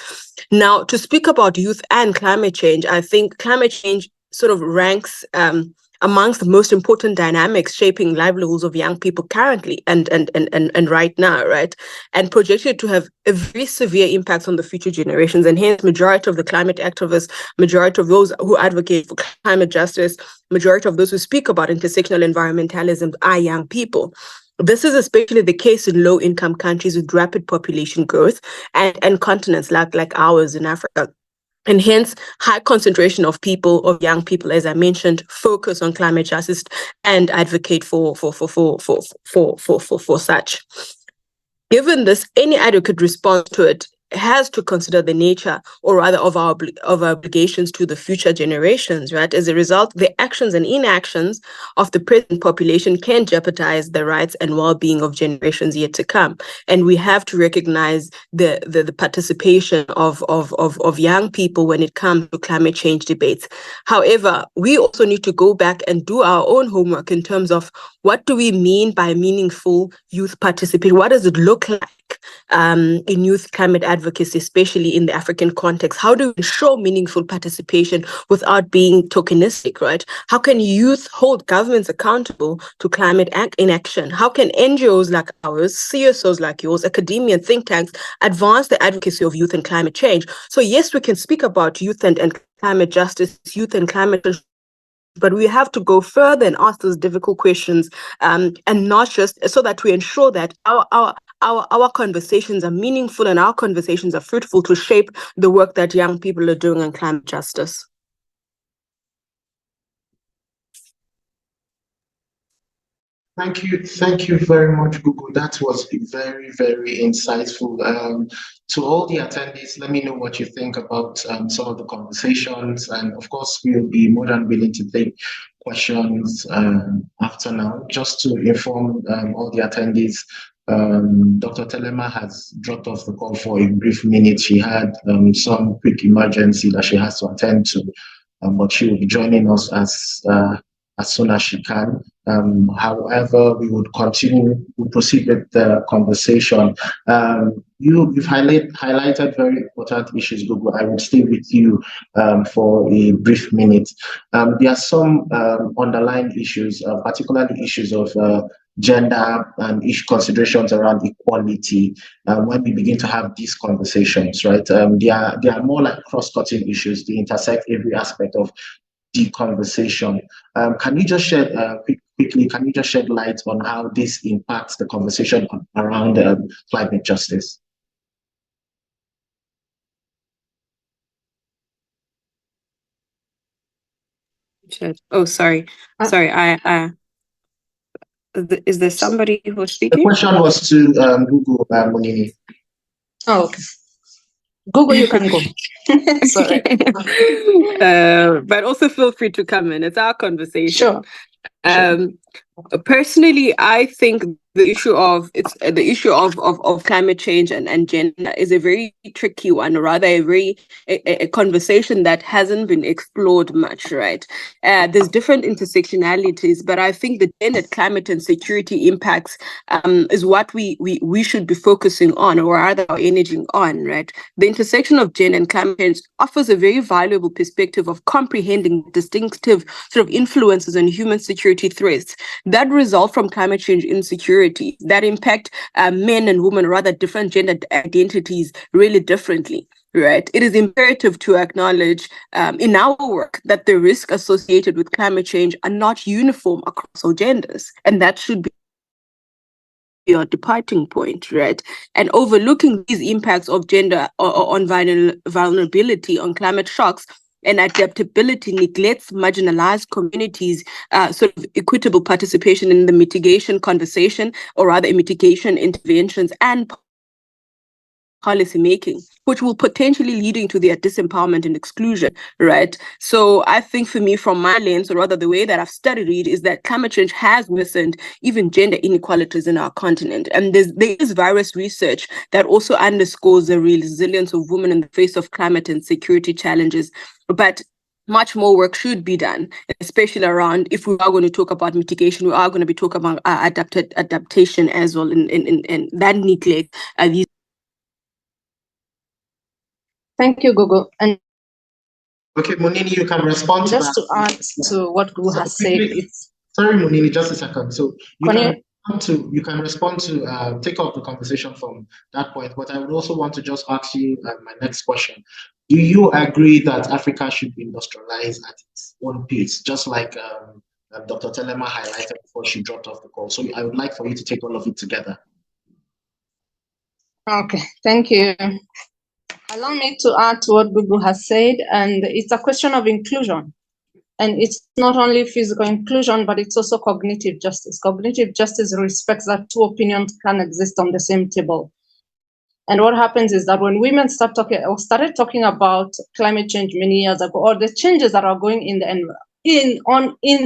Now, to speak about youth and climate change, I think climate change sort of ranks amongst the most important dynamics shaping livelihoods of young people currently and right now, right? And projected to have a very severe impact on the future generations. And hence, majority of the climate activists, majority of those who advocate for climate justice, majority of those who speak about intersectional environmentalism are young people. This is especially the case in low-income countries with rapid population growth and continents like ours in Africa. And hence, high concentration of young people, as I mentioned, focus on climate justice and advocate for such. Given this, any adequate response to it has to consider the nature, or rather of our obligations to the future generations, right? As a result, the actions and inactions of the present population can jeopardize the rights and well-being of generations yet to come. And we have to recognize the participation of young people when it comes to climate change debates. However, we also need to go back and do our own homework in terms of what do we mean by meaningful youth participation? What does it look like in youth climate advocacy, especially in the African context? How do we ensure meaningful participation without being tokenistic, right? How can youth hold governments accountable to climate inaction? How can NGOs like ours, CSOs like yours, academia and think tanks advance the advocacy of youth and climate change? So yes, we can speak about youth and climate justice, youth and climate, but we have to go further and ask those difficult questions, and not just so that we ensure that our conversations are meaningful and our conversations are fruitful to shape the work that young people are doing on climate justice. Thank you very much, Gugu. That was very, very insightful. To all the attendees, let me know what you think about some of the conversations, and of course, we'll be more than willing to take questions after now. Just to inform all the attendees, Dr. Telema has dropped off the call for a brief minute. She had some quick emergency that she has to attend to, but she will be joining us as soon as she can. However, we would proceed with the conversation. You've highlighted very important issues, Gugu. I will stay with you for a brief minute. There are some underlying issues, particularly issues of gender and considerations around equality. When we begin to have these conversations, right? They are more like cross-cutting issues. They intersect every aspect of the conversation. Can you just shed quickly? Can you just shed light on how this impacts the conversation around climate justice? Oh, sorry. Sorry. Is there somebody who's speaking? The question was to Gugu Munini. Oh, okay. Gugu, you can go. Sorry. But also feel free to come in. It's our conversation. Sure. Personally, I think the issue of climate change and gender is a very tricky one, or rather a conversation that hasn't been explored much, right? There's different intersectionalities, but I think the gender, climate and security impacts is what we should be focusing on, or rather our energy on, right? The intersection of gender and climate change offers a very valuable perspective of comprehending distinctive sort of influences on human security threats that result from climate change insecurity, that impact men and women, rather different gender identities, really differently, right? It is imperative to acknowledge in our work that the risks associated with climate change are not uniform across all genders, and that should be your departing point, right? And overlooking these impacts of gender on vulnerability, on climate shocks, and adaptability neglects marginalized communities' sort of equitable participation in the mitigation conversation, or rather mitigation interventions and policy making, which will potentially leading to their disempowerment and exclusion, right? So I think for me, from my lens, or rather the way that I've studied it, is that climate change has worsened even gender inequalities in our continent. And there is various research that also underscores the resilience of women in the face of climate and security challenges. But much more work should be done, especially around, if we are going to talk about mitigation, we are going to be talking about adaptation as well, and that neglect these. Thank you, Gugu. And Okay, Munini, you can respond just to to add to what Gugu has said, it's sorry, Munini, just a second. So you can can respond to take off the conversation from that point. But I would also want to just ask you my next question. Do you agree that Africa should be industrialized at its own pace, just like Dr. Otelemate highlighted before she dropped off the call? So I would like for you to take all of it together. okay, thank you. Allow me to add to what Gugu has said, and it's a question of inclusion. And it's not only physical inclusion, but it's also cognitive justice. Cognitive justice respects that two opinions can exist on the same table. And what happens is that when women started talking about climate change many years ago, or the changes that are going in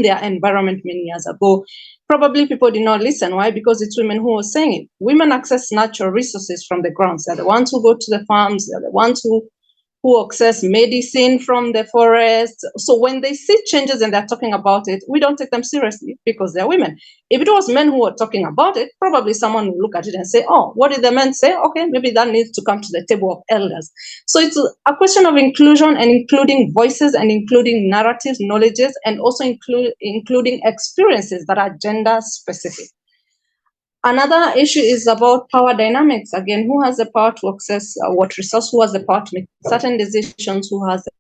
their environment many years ago, probably people did not listen. Why? Because it's women who are saying it. Women access natural resources from the grounds. They're the ones who go to the farms. They're the ones who access medicine from the forest. So when they see changes and they're talking about it, we don't take them seriously because they're women. If it was men who were talking about it, probably someone would look at it and say, oh, what did the men say? Okay, maybe that needs to come to the table of elders. So it's a question of inclusion, and including voices and including narratives, knowledges, and also including experiences that are gender specific. Another issue is about power dynamics. Again, who has the power to access what resource? Who has the power to make certain decisions? Who has the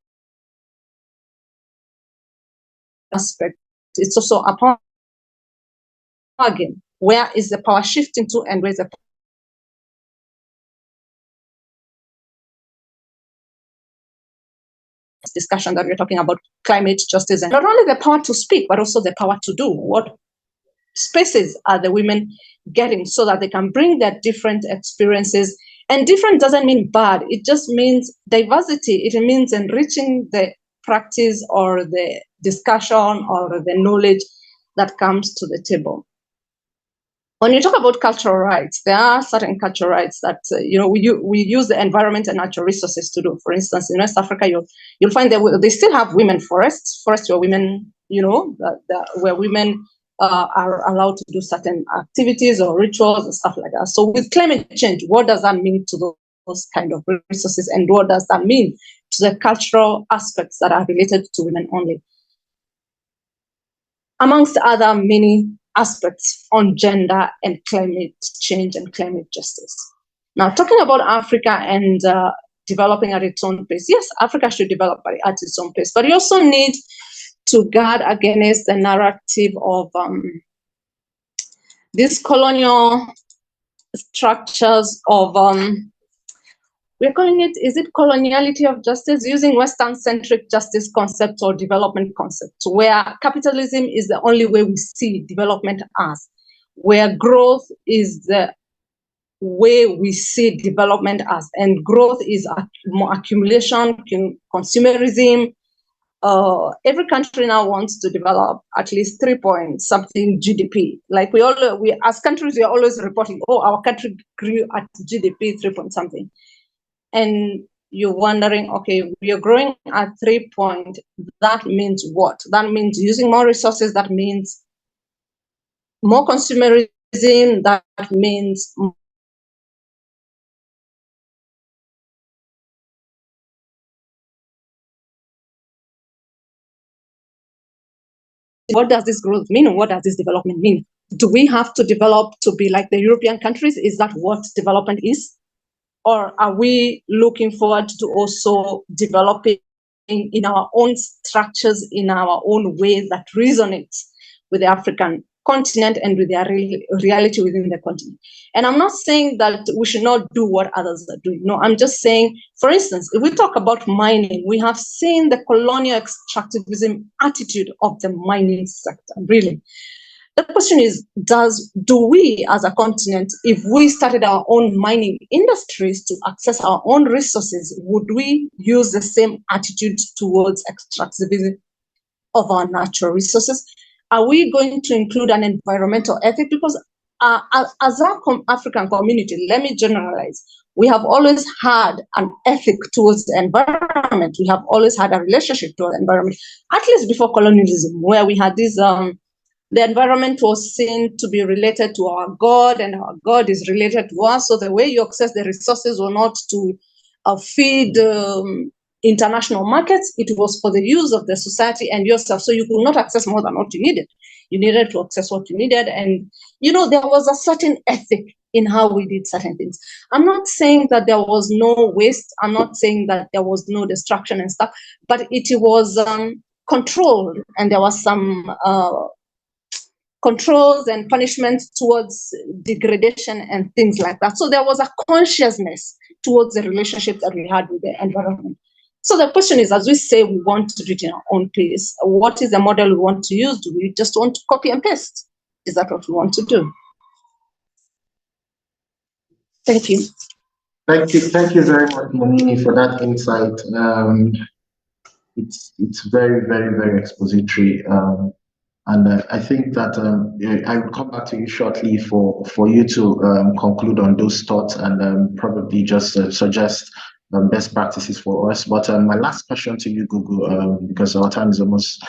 aspect? It's also a power again. Where is the power shifting to, and where is the discussion that we're talking about climate justice, and not only the power to speak, but also the power to do. What spaces are the women getting so that they can bring their different experiences? And different doesn't mean bad. It just means diversity. It means enriching the practice or the discussion or the knowledge that comes to the table. When you talk about cultural rights, there are certain cultural rights that we use the environment and natural resources to do. For instance, in West Africa, you'll find that they still have women forests where women, where women are allowed to do certain activities or rituals and stuff like that. So with climate change, what does that mean to those kind of resources, and what does that mean to the cultural aspects that are related to women only? Amongst other many aspects on gender and climate change and climate justice. Now, talking about Africa and developing at its own pace, yes, Africa should develop at its own pace, but you also need to guard against the narrative of these colonial structures of, we're calling it, is it coloniality of justice, using Western-centric justice concepts or development concepts, where capitalism is the only way we see development as, where growth is the way we see development as, and growth is more accumulation, consumerism. Every country now wants to develop at least 3 point something GDP. Like we as countries, we are always reporting, oh, our country grew at GDP 3 point something. And you're wondering, okay, we are growing at 3 point. That means what? That means using more resources. That means more consumerism. That means what does this growth mean? What does this development mean? Do we have to develop to be like the European countries? Is that what development is? Or are we looking forward to also developing in our own structures, in our own way that resonates with the African continent and with their reality within the continent. And I'm not saying that we should not do what others are doing. No, I'm just saying, for instance, if we talk about mining, we have seen the colonial extractivism attitude of the mining sector, really. The question is, do we as a continent, if we started our own mining industries to access our own resources, would we use the same attitude towards extractivism of our natural resources? Are we going to include an environmental ethic? Because as our African community, let me generalize, we have always had an ethic towards the environment. We have always had a relationship towards the environment, at least before colonialism, where we had this, the environment was seen to be related to our God, and our God is related to us. So the way you access the resources were not to feed international markets, it was for the use of the society and yourself. So you could not access more than what you needed. You needed to access what you needed. And, there was a certain ethic in how we did certain things. I'm not saying that there was no waste. I'm not saying that there was no destruction and stuff, but it was controlled, and there was some controls and punishments towards degradation and things like that. So there was a consciousness towards the relationship that we had with the environment. So the question is, as we say, we want to do it in our own pace, what is the model we want to use? Do we just want to copy and paste? Is that what we want to do? Thank you. Thank you very much, Munini, for that insight. It's very, very, very expository. And I think that I will come back to you shortly for you to conclude on those thoughts and probably just suggest best practices for us. But my last question to you, Gugu, because our time is almost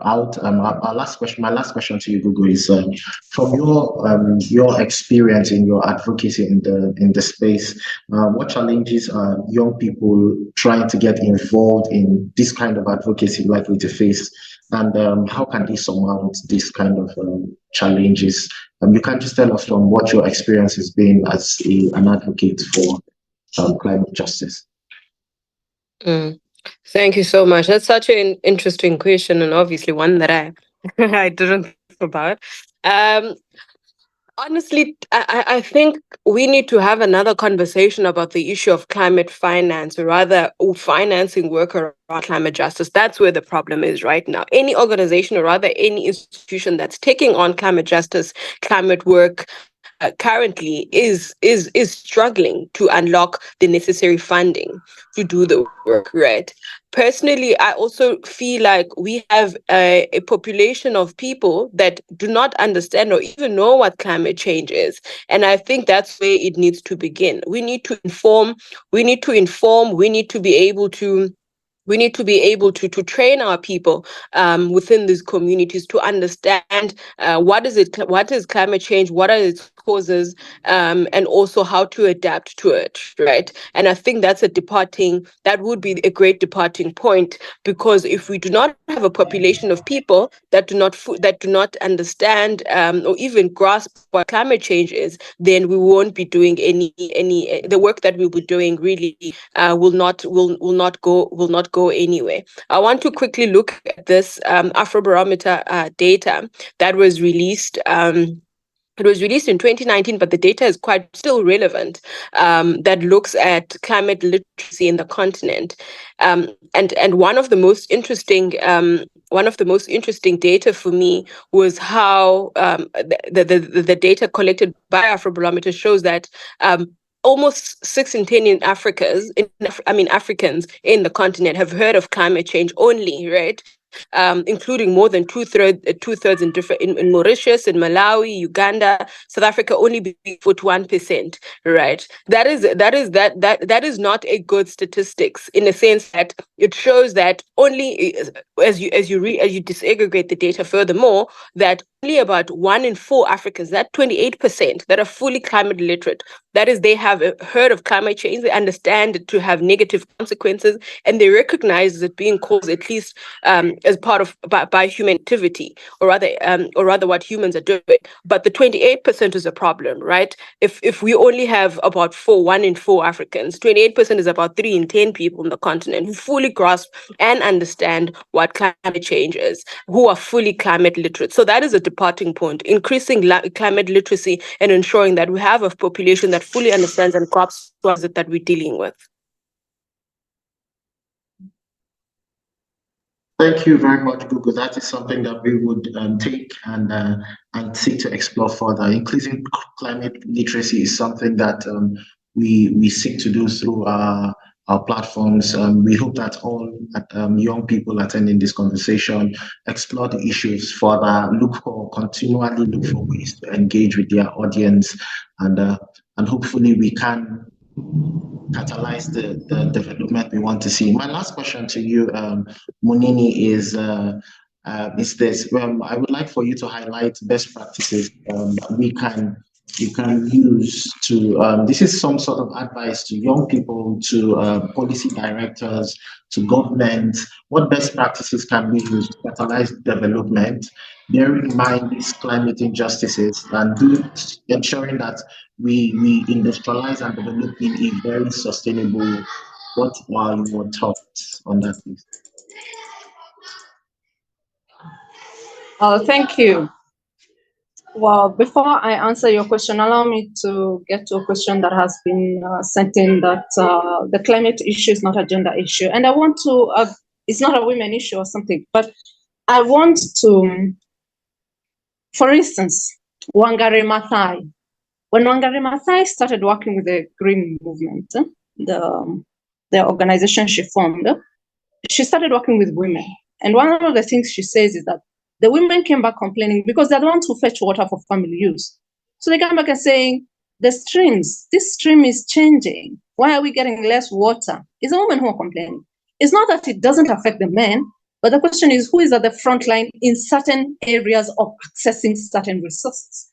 out. My last question to you, Gugu, is from your experience in your advocacy in the space, what challenges are young people trying to get involved in this kind of advocacy likely to face? And how can they surmount this kind of challenges? You can just tell us from what your experience has been as an advocate for climate justice. Thank you so much. That's such an interesting question, and obviously one that I didn't think about. Honestly, I think we need to have another conversation about the issue of climate finance, or rather financing work around climate justice. That's where the problem is right now. Any organization, or rather any institution that's taking on climate justice, climate work, currently is struggling to unlock the necessary funding to do the work, right? Personally, I also feel like we have a population of people that do not understand or even know what climate change is. And I think that's where it needs to begin. We need to inform, we need to be able to train our people within these communities to understand what is climate change, what are its causes, and also how to adapt to it, right? And I think that would be a great departing point, because if we do not have a population of people that do not understand or even grasp what climate change is, then we won't be doing any the work that we'll be doing really will not go anywhere. I want to quickly look at this Afrobarometer data that was released. It was released in 2019, but the data is quite still relevant. That looks at climate literacy in the continent, and one of the most interesting data for me was how the data collected by Afrobarometer shows that almost 6 in 10 Africans in the continent have heard of climate change only, right? Including more than two-thirds in Mauritius, in Malawi, Uganda, South Africa, only being 41%, right? That is not a good statistics, in a sense that it shows that only as you disaggregate the data furthermore, that only about 1 in 4 Africans, that 28%, that are fully climate literate. That is, they have heard of climate change, they understand it to have negative consequences, and they recognize it being caused at least as part of by human activity, or rather what humans are doing. But the 28% is a problem, right? If we only have about 1 in 4 Africans, 28% is about 3 in 10 people on the continent who fully grasp and understand what climate change is, who are fully climate literate. So that is a departing point, increasing climate literacy and ensuring that we have a population that fully understands and grasps what is it that we're dealing with. Thank you very much, Gugu. That is something that we would take and seek to explore further. Increasing climate literacy is something that we seek to do through our platforms. We hope that all young people attending this conversation explore the issues further, continually look for ways to engage with their audience, and hopefully we can catalyze the development we want to see. My last question to you, Munini, is this. I would like for you to highlight best practices you can use to, this is some sort of advice to young people, to policy directors, to government. What best practices can we use to catalyze development, bearing in mind these climate injustices, and ensuring that we industrialize and develop in a very sustainable? What are your thoughts on that, please? Thank you. Well, before I answer your question, allow me to get to a question that has been sent in, that the climate issue is not a gender issue. And I want to, it's not a women issue or something, but I want to, for instance, Wangari Maathai. When Wangari Maathai started working with the Green Movement, the organization she formed, she started working with women. And one of the things she says is that the women came back complaining because they're the ones who fetch water for family use. So they came back and saying, this stream is changing. Why are we getting less water? It's the women who are complaining. It's not that it doesn't affect the men, but the question is who is at the front line in certain areas of accessing certain resources.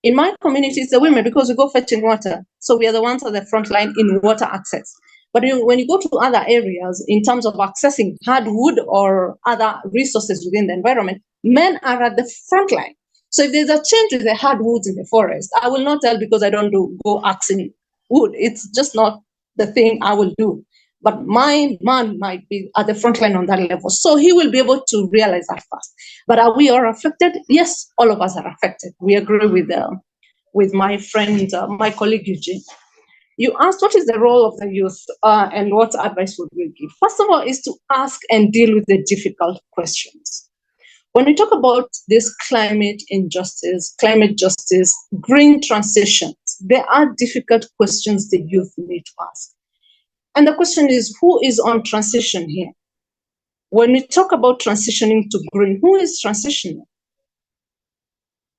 In my community, it's the women, because we go fetching water. So we are the ones at the front line in water access. But when you go to other areas in terms of accessing hardwood or other resources within the environment, men are at the front line. So if there's a change with the hardwoods in the forest, I will not tell because I don't go axing wood. It's just not the thing I will do. But my man might be at the front line on that level. So he will be able to realize that fast. But are we all affected? Yes, all of us are affected. We agree with my friend, my colleague Eugene. You asked what is the role of the youth and what advice would we give? First of all, is to ask and deal with the difficult questions. When we talk about this climate injustice, climate justice, green transitions, there are difficult questions the youth need to ask. And the question is, who is on transition here? When we talk about transitioning to green, who is transitioning?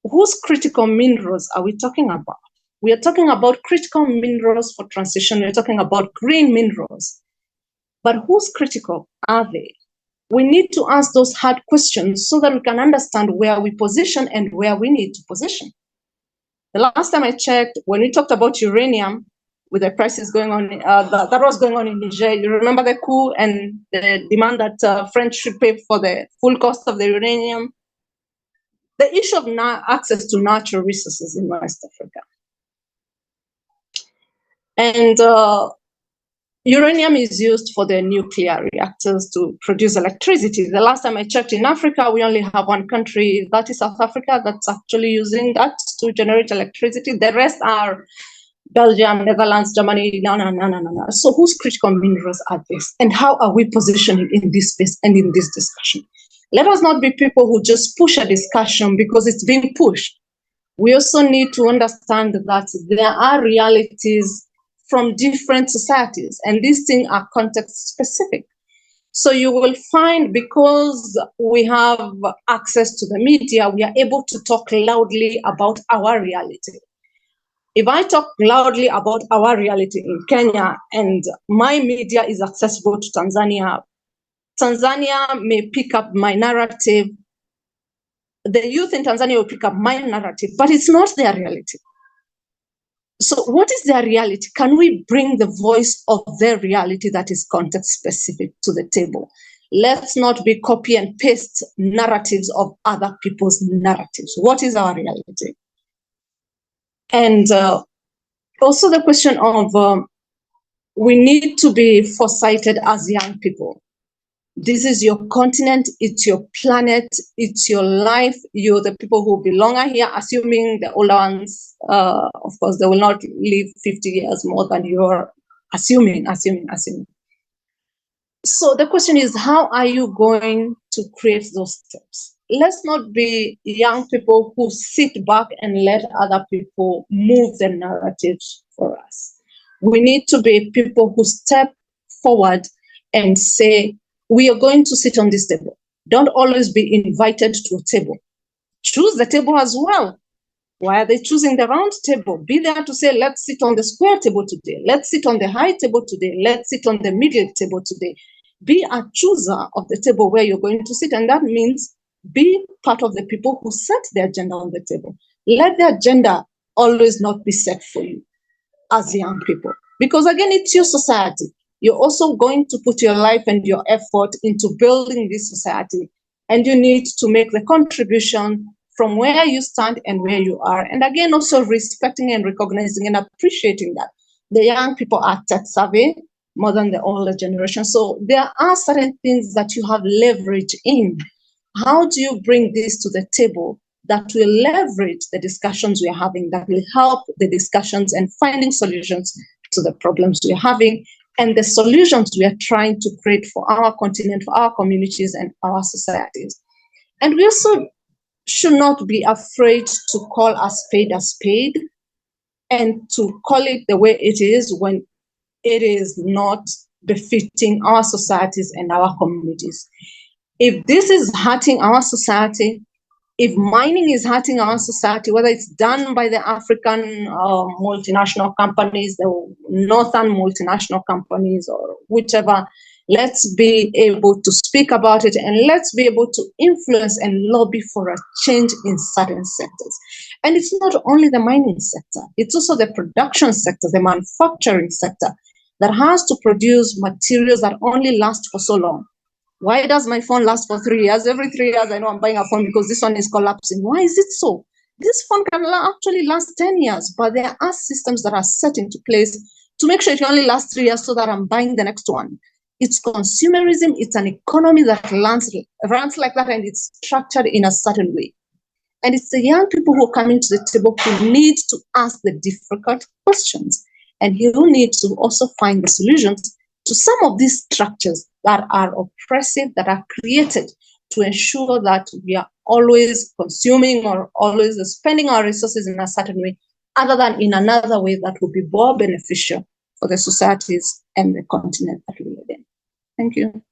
Whose critical minerals are we talking about? We are talking about critical minerals for transition. We're talking about green minerals. But whose critical are they? We need to ask those hard questions so that we can understand where we position and where we need to position. The last time I checked, when we talked about uranium, with the crisis going on, that was going on in Niger, you remember the coup and the demand that French should pay for the full cost of the uranium? The issue of access to natural resources in West Africa. And uranium is used for the nuclear reactors to produce electricity. The last time I checked, in Africa, we only have one country, that is South Africa, that's actually using that to generate electricity. The rest are Belgium, Netherlands, Germany, no. So whose critical minerals are this? And how are we positioning in this space and in this discussion? Let us not be people who just push a discussion because it's being pushed. We also need to understand that there are realities from different societies, and these things are context specific. So you will find, because we have access to the media, we are able to talk loudly about our reality. If I talk loudly about our reality in Kenya and my media is accessible to Tanzania, Tanzania may pick up my narrative. The youth in Tanzania will pick up my narrative, but it's not their reality. So what is their reality? Can we bring the voice of their reality that is context specific to the table? Let's not be copy and paste narratives of other people's narratives. What is our reality? And also the question of we need to be foresighted as young people. This is your continent, it's your planet, it's your life. You're the people who belong here, assuming the older ones, of course, they will not live 50 years more than you're assuming. So the question is, how are you going to create those steps? Let's not be young people who sit back and let other people move the narratives for us. We need to be people who step forward and say, we are going to sit on this table. Don't always be invited to a table. Choose the table as well. Why are they choosing the round table? Be there to say, let's sit on the square table today. Let's sit on the high table today. Let's sit on the middle table today. Be a chooser of the table where you're going to sit. And that means be part of the people who set the agenda on the table. Let the agenda always not be set for you as young people. Because again, it's your society. You're also going to put your life and your effort into building this society. And you need to make the contribution from where you stand and where you are. And again, also respecting and recognizing and appreciating that the young people are tech savvy more than the older generation. So there are certain things that you have leverage in. How do you bring this to the table that will leverage the discussions we are having, that will help the discussions and finding solutions to the problems we are having and the solutions we are trying to create for our continent, for our communities and our societies. And we also should not be afraid to call a spade and to call it the way it is when it is not befitting our societies and our communities. If this is hurting our society, if mining is hurting our society, whether it's done by the African multinational companies, the Northern multinational companies, or whichever, let's be able to speak about it and let's be able to influence and lobby for a change in certain sectors. And it's not only the mining sector, it's also the production sector, the manufacturing sector that has to produce materials that only last for so long. Why does my phone last for 3 years? Every 3 years, I know I'm buying a phone because this one is collapsing. Why is it so? This phone can actually last 10 years, but there are systems that are set into place to make sure it only lasts 3 years so that I'm buying the next one. It's consumerism. It's an economy that runs like that, and it's structured in a certain way. And it's the young people who come into the table who need to ask the difficult questions, and who need to also find the solutions to some of these structures that are oppressive, that are created to ensure that we are always consuming or always spending our resources in a certain way, other than in another way that would be more beneficial for the societies and the continent that we live in. Thank you.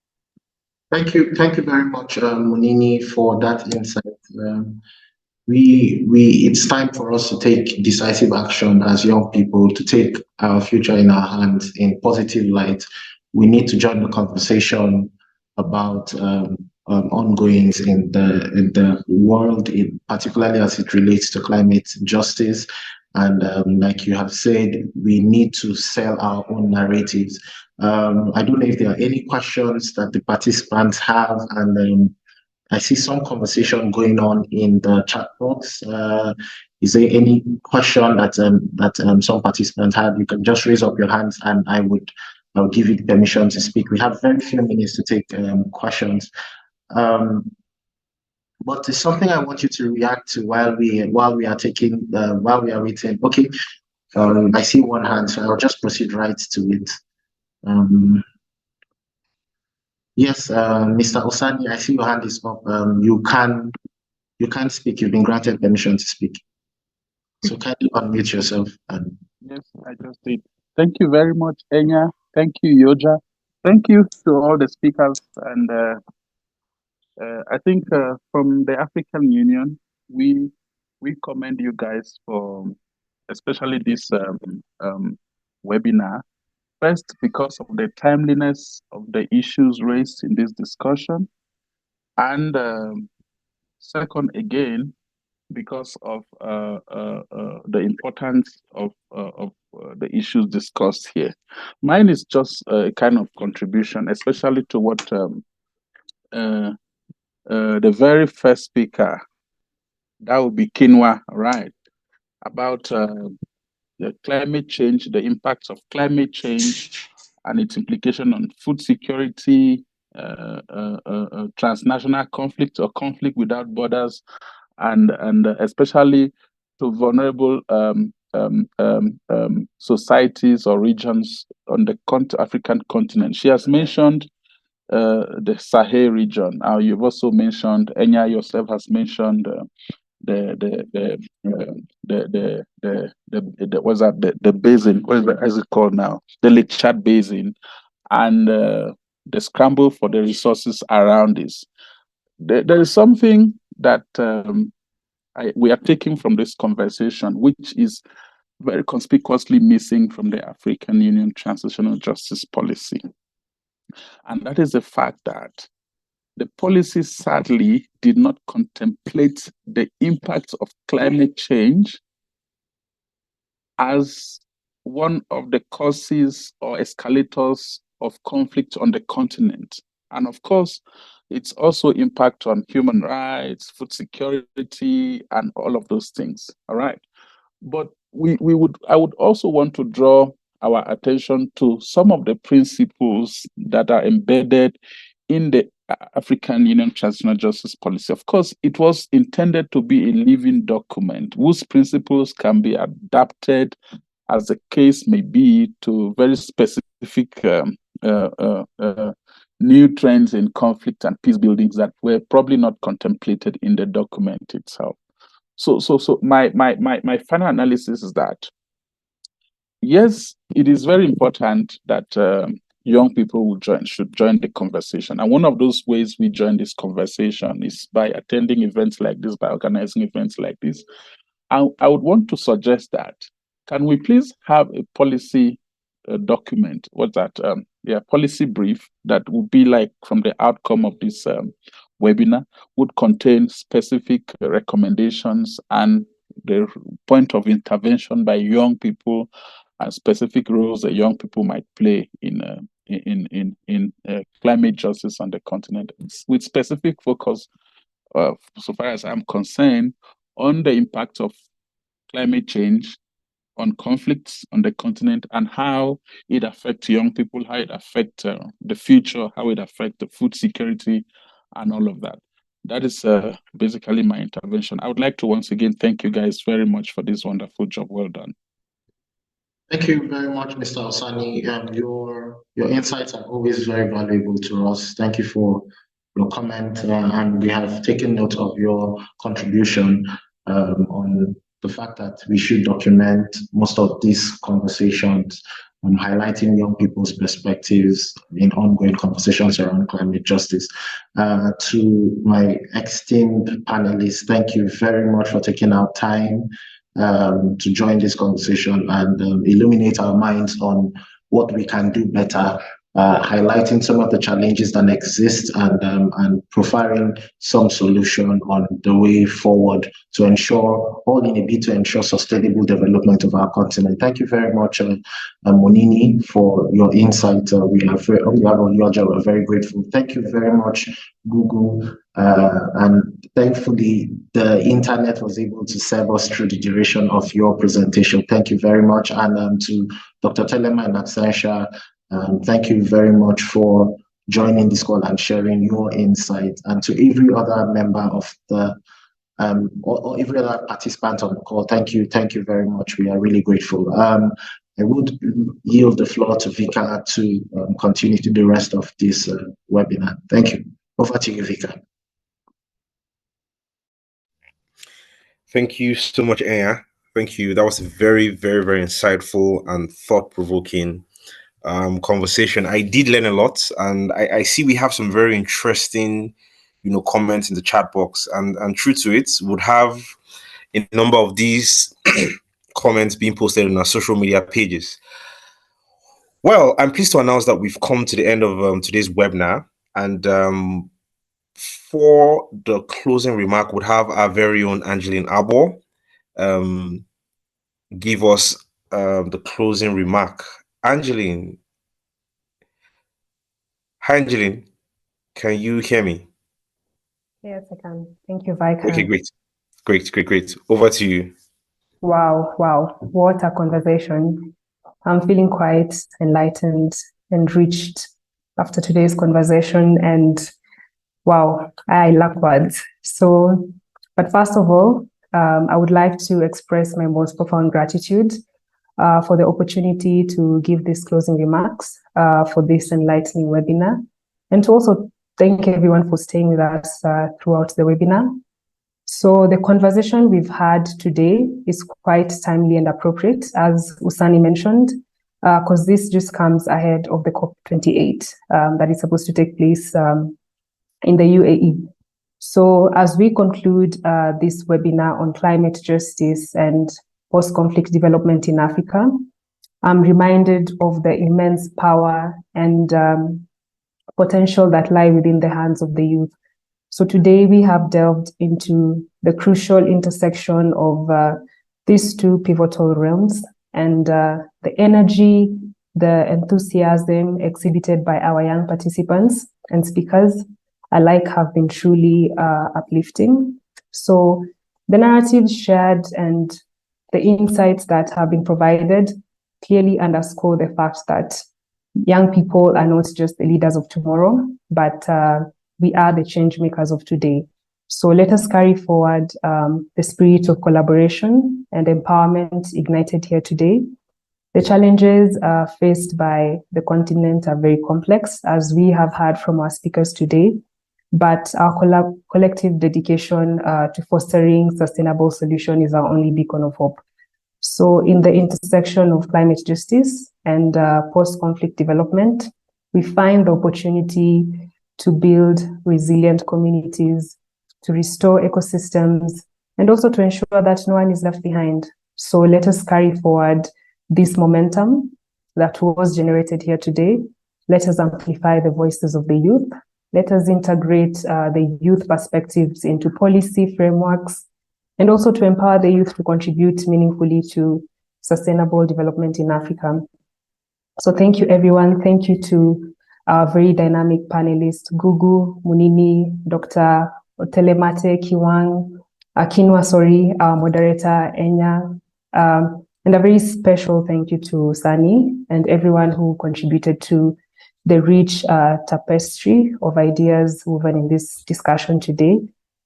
Thank you very much, Munini, for that insight. It's time for us to take decisive action as young people, to take our future in our hands in positive light. We need to join the conversation about ongoings in the world, particularly as it relates to climate justice. And like you have said, we need to sell our own narratives. I don't know if there are any questions that the participants have, and I see some conversation going on in the chat box. Is there any question that some participants have? You can just raise up your hands, and I'll give you the permission to speak. We have very few minutes to take questions, but it's something I want you to react to while we are waiting. Okay, I see one hand, so I'll just proceed right to it. Yes, Mr. Osani, I see your hand is up. You can speak. You've been granted permission to speak. So kindly unmute yourself. Yes, I just did. Thank you very much, Enya. Thank you, YORJA. Thank you to all the speakers. And I think from the African Union, we commend you guys for especially this webinar. First, because of the timeliness of the issues raised in this discussion, and second, again, because of the importance of the issues discussed here. Mine is just a kind of contribution, especially to what the very first speaker, that would be Kinwa, right, about the climate change, the impacts of climate change and its implication on food security transnational conflict or conflict without borders, and especially to vulnerable societies or regions on the African continent. She has mentioned the Sahel region. You've also mentioned, Enya yourself has mentioned the basin. What is it called now? The Lake Chad Basin, and the scramble for the resources around this. There is something that we are taking from this conversation, which is very conspicuously missing from the African Union transitional justice policy. And that is the fact that the policy sadly did not contemplate the impact of climate change as one of the causes or escalators of conflict on the continent. And of course, it's also impact on human rights, food security, and all of those things. All right. But I would also want to draw our attention to some of the principles that are embedded in the African Union Transitional Justice Policy. Of course, it was intended to be a living document whose principles can be adapted as the case may be to very specific new trends in conflict and peace buildings that were probably not contemplated in the document itself. So my final analysis is that, yes, it is very important that young people should join the conversation. And one of those ways we join this conversation is by attending events like this, by organizing events like this. I would want to suggest that, can we please have a policy document, policy brief that would be like from the outcome of this webinar, would contain specific recommendations and the point of intervention by young people and specific roles that young people might play in climate justice on the continent, with specific focus, so far as I'm concerned, on the impact of climate change on conflicts on the continent and how it affects young people, how it affects the future, how it affects the food security and all of that. That is basically my intervention. I would like to once again thank you guys very much for this wonderful job. Well done. Thank you very much, Mr. Osani. Your insights are always very valuable to us. Thank you for your comment, and we have taken note of your contribution on the fact that we should document most of these conversations on highlighting young people's perspectives in ongoing conversations around climate justice. To my esteemed panelists, thank you very much for taking out time to join this conversation and illuminate our minds on what we can do better, highlighting some of the challenges that exist and profiling some solution on the way forward to ensure, all in a bid to ensure sustainable development of our continent. Thank you very much, Munini, for your insight. We are very, on behalf of YORJA, we're very grateful. Thank you very much, Gugu. And thankfully, the internet was able to serve us through the duration of your presentation. Thank you very much. And to Dr. Otelemate and Accenture, thank you very much for joining this call and sharing your insight. And to every other member of the, or every other participant on the call, thank you very much. We are really grateful. I would yield the floor to Vika to continue to the rest of this webinar. Thank you. Over to you, Vika. Thank you so much, Enya. Thank you. That was a very, very, very insightful and thought-provoking conversation. I did learn a lot, and I see we have some very interesting, comments in the chat box. And true to it, would have a number of these comments being posted on our social media pages. Well, I'm pleased to announce that we've come to the end of today's webinar, and for the closing remark, would have our very own Angeline Arbor give us the closing remark. Angeline. Hi, Angeline. Can you hear me? Yes, I can. Thank you, Vika. Okay, great. Over to you. Wow. What a conversation. I'm feeling quite enlightened, enriched, after today's conversation, and wow, I lack words. So, but first of all, I would like to express my most profound gratitude for the opportunity to give these closing remarks for this enlightening webinar, and to also thank everyone for staying with us throughout the webinar. So the conversation we've had today is quite timely and appropriate, as Usani mentioned, because this just comes ahead of the COP28 that is supposed to take place in the UAE. So as we conclude this webinar on climate justice and post-conflict development in Africa, I'm reminded of the immense power and potential that lie within the hands of the youth. So today we have delved into the crucial intersection of these two pivotal realms, and the energy, the enthusiasm exhibited by our young participants and speakers alike have been truly uplifting. So the narratives shared and the insights that have been provided clearly underscore the fact that young people are not just the leaders of tomorrow, but we are the change makers of today. So let us carry forward the spirit of collaboration and empowerment ignited here today. The challenges faced by the continent are very complex, as we have heard from our speakers today, but our collective dedication to fostering sustainable solution is our only beacon of hope. So in the intersection of climate justice and post-conflict development, we find the opportunity to build resilient communities, to restore ecosystems, and also to ensure that no one is left behind. So let us carry forward this momentum that was generated here today. Let us amplify the voices of the youth. Let us integrate the youth perspectives into policy frameworks, and also to empower the youth to contribute meaningfully to sustainable development in Africa. So thank you, everyone. Thank you to our very dynamic panelists, Gugu, Munini, Dr. Otelemate Akinwa, our moderator, Enya, and a very special thank you to Sani and everyone who contributed to the rich tapestry of ideas woven in this discussion today.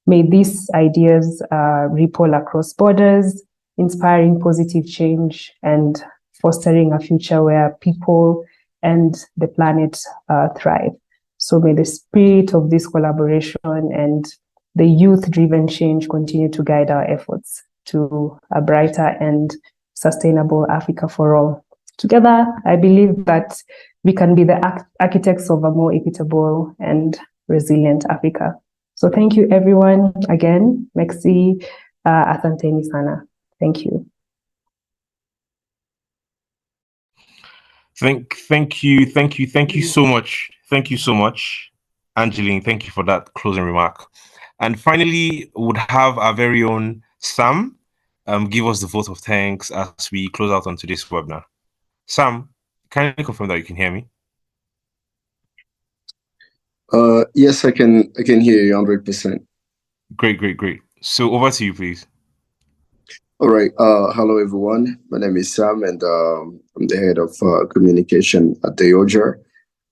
May these ideas ripple across borders, inspiring positive change and fostering a future where people and the planet thrive. So may the spirit of this collaboration and the youth-driven change continue to guide our efforts to a brighter and sustainable Africa for all. Together, I believe that we can be the architects of a more equitable and resilient Africa. So thank you, everyone. Again, Merci, Asanteni sana. Thank you. Thank you so much. Thank you so much, Angeline. Thank you for that closing remark. And finally, would have our very own Sam give us the vote of thanks as we close out on today's webinar. Sam, can you confirm that you can hear me? Yes, I can hear you 100%. Great. So over to you, please. All right. Hello, everyone. My name is Sam, and I'm the head of communication at the YORJA.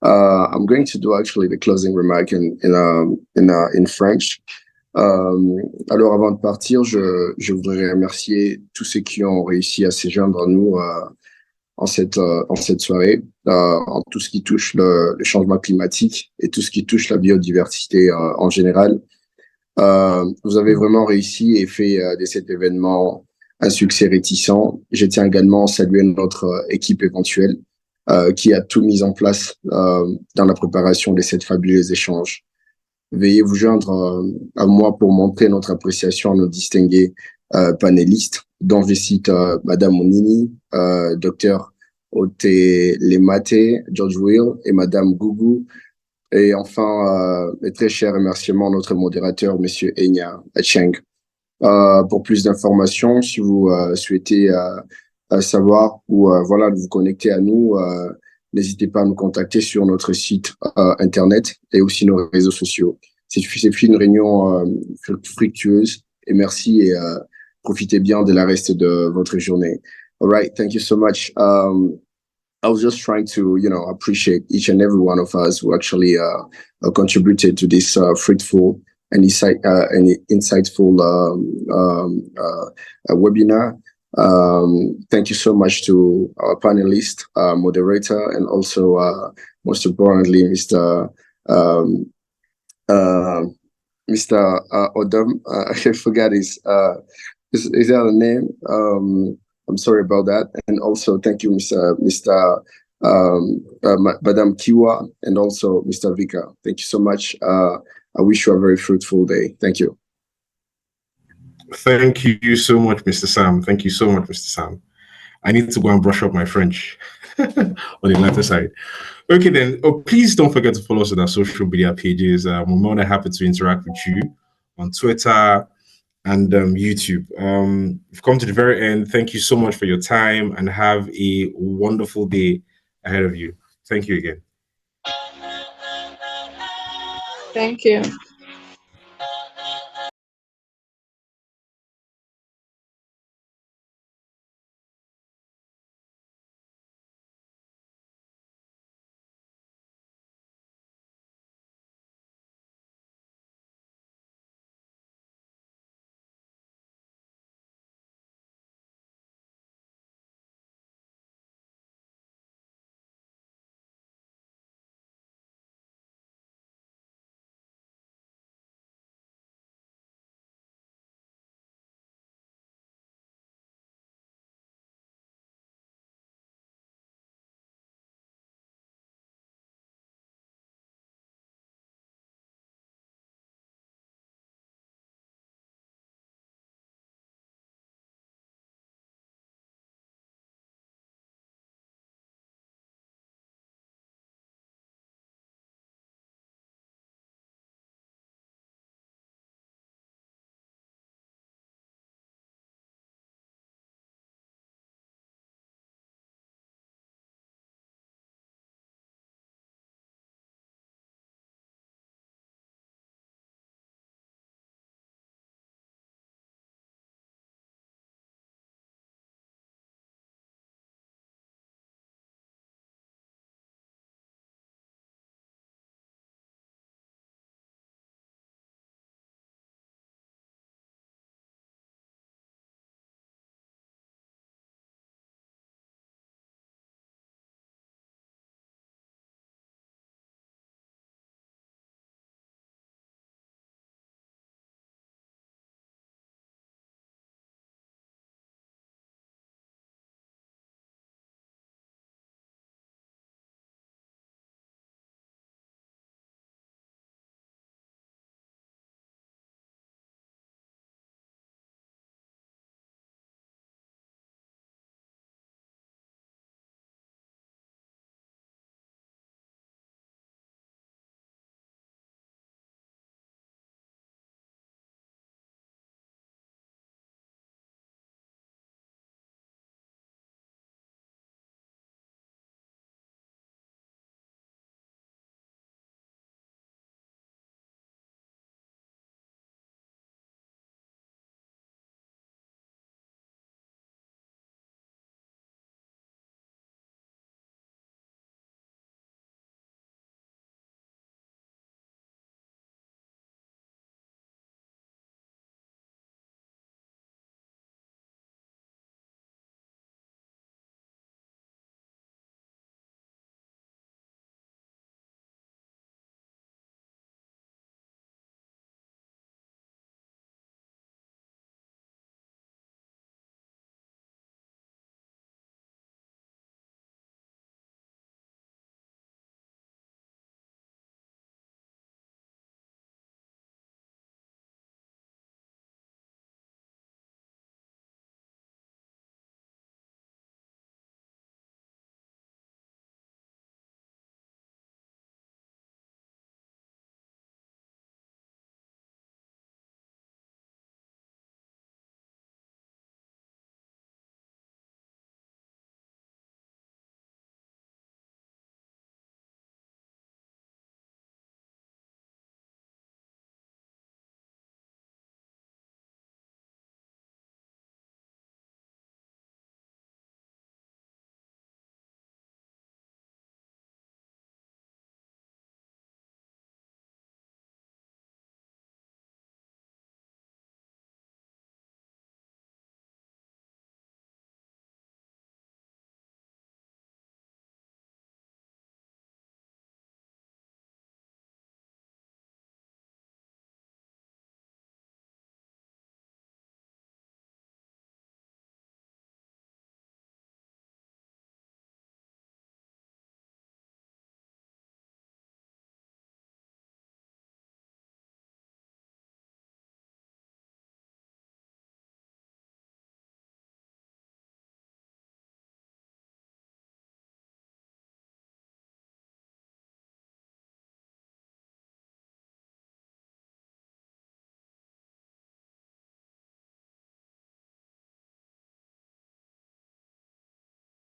I'm going to do actually the closing remark in French. Alors, avant de partir, je voudrais remercier tous ceux qui ont réussi à se joindre à nous en cette soirée, en tout ce qui touche le changement climatique et tout ce qui touche la biodiversité en général. Vous avez vraiment réussi et fait de cet événement un succès réticent. Je tiens également à saluer notre équipe éventuelle qui a tout mis en place dans la préparation de ces fabuleux échanges. Veuillez vous joindre à moi pour montrer notre appréciation à nos distingués panélistes, dont je cite Madame Munini, Dr. Otelemate Georgewill et Madame Gugu. Et enfin, mes très chers remerciements à notre modérateur, Monsieur Enya Acheng. Pour plus d'informations, si vous souhaitez savoir ou voilà, vous connecter à nous, n'hésitez pas à nous contacter sur notre site internet et aussi nos réseaux sociaux. C'est une réunion fructueuse et merci et profitez bien de la reste de votre journée. All right, thank you so much. I was just trying to, appreciate each and every one of us who actually contributed to this fruitful and insightful webinar. Thank you so much to our panelist, moderator, and also, most importantly, Mr. Odom. I forgot his other name. I'm sorry about that. And also, thank you, Madam Kiwa, and also Mr. Vika. Thank you so much. I wish you a very fruitful day. Thank you. Thank you so much, Mr. Sam. Thank you so much, Mr. Sam. I need to go and brush up my French on the latter side. Okay, then. Oh, please don't forget to follow us on our social media pages. We're more than happy to interact with you on Twitter and YouTube. We've come to the very end. Thank you so much for your time, and have a wonderful day ahead of you. Thank you again. Thank you.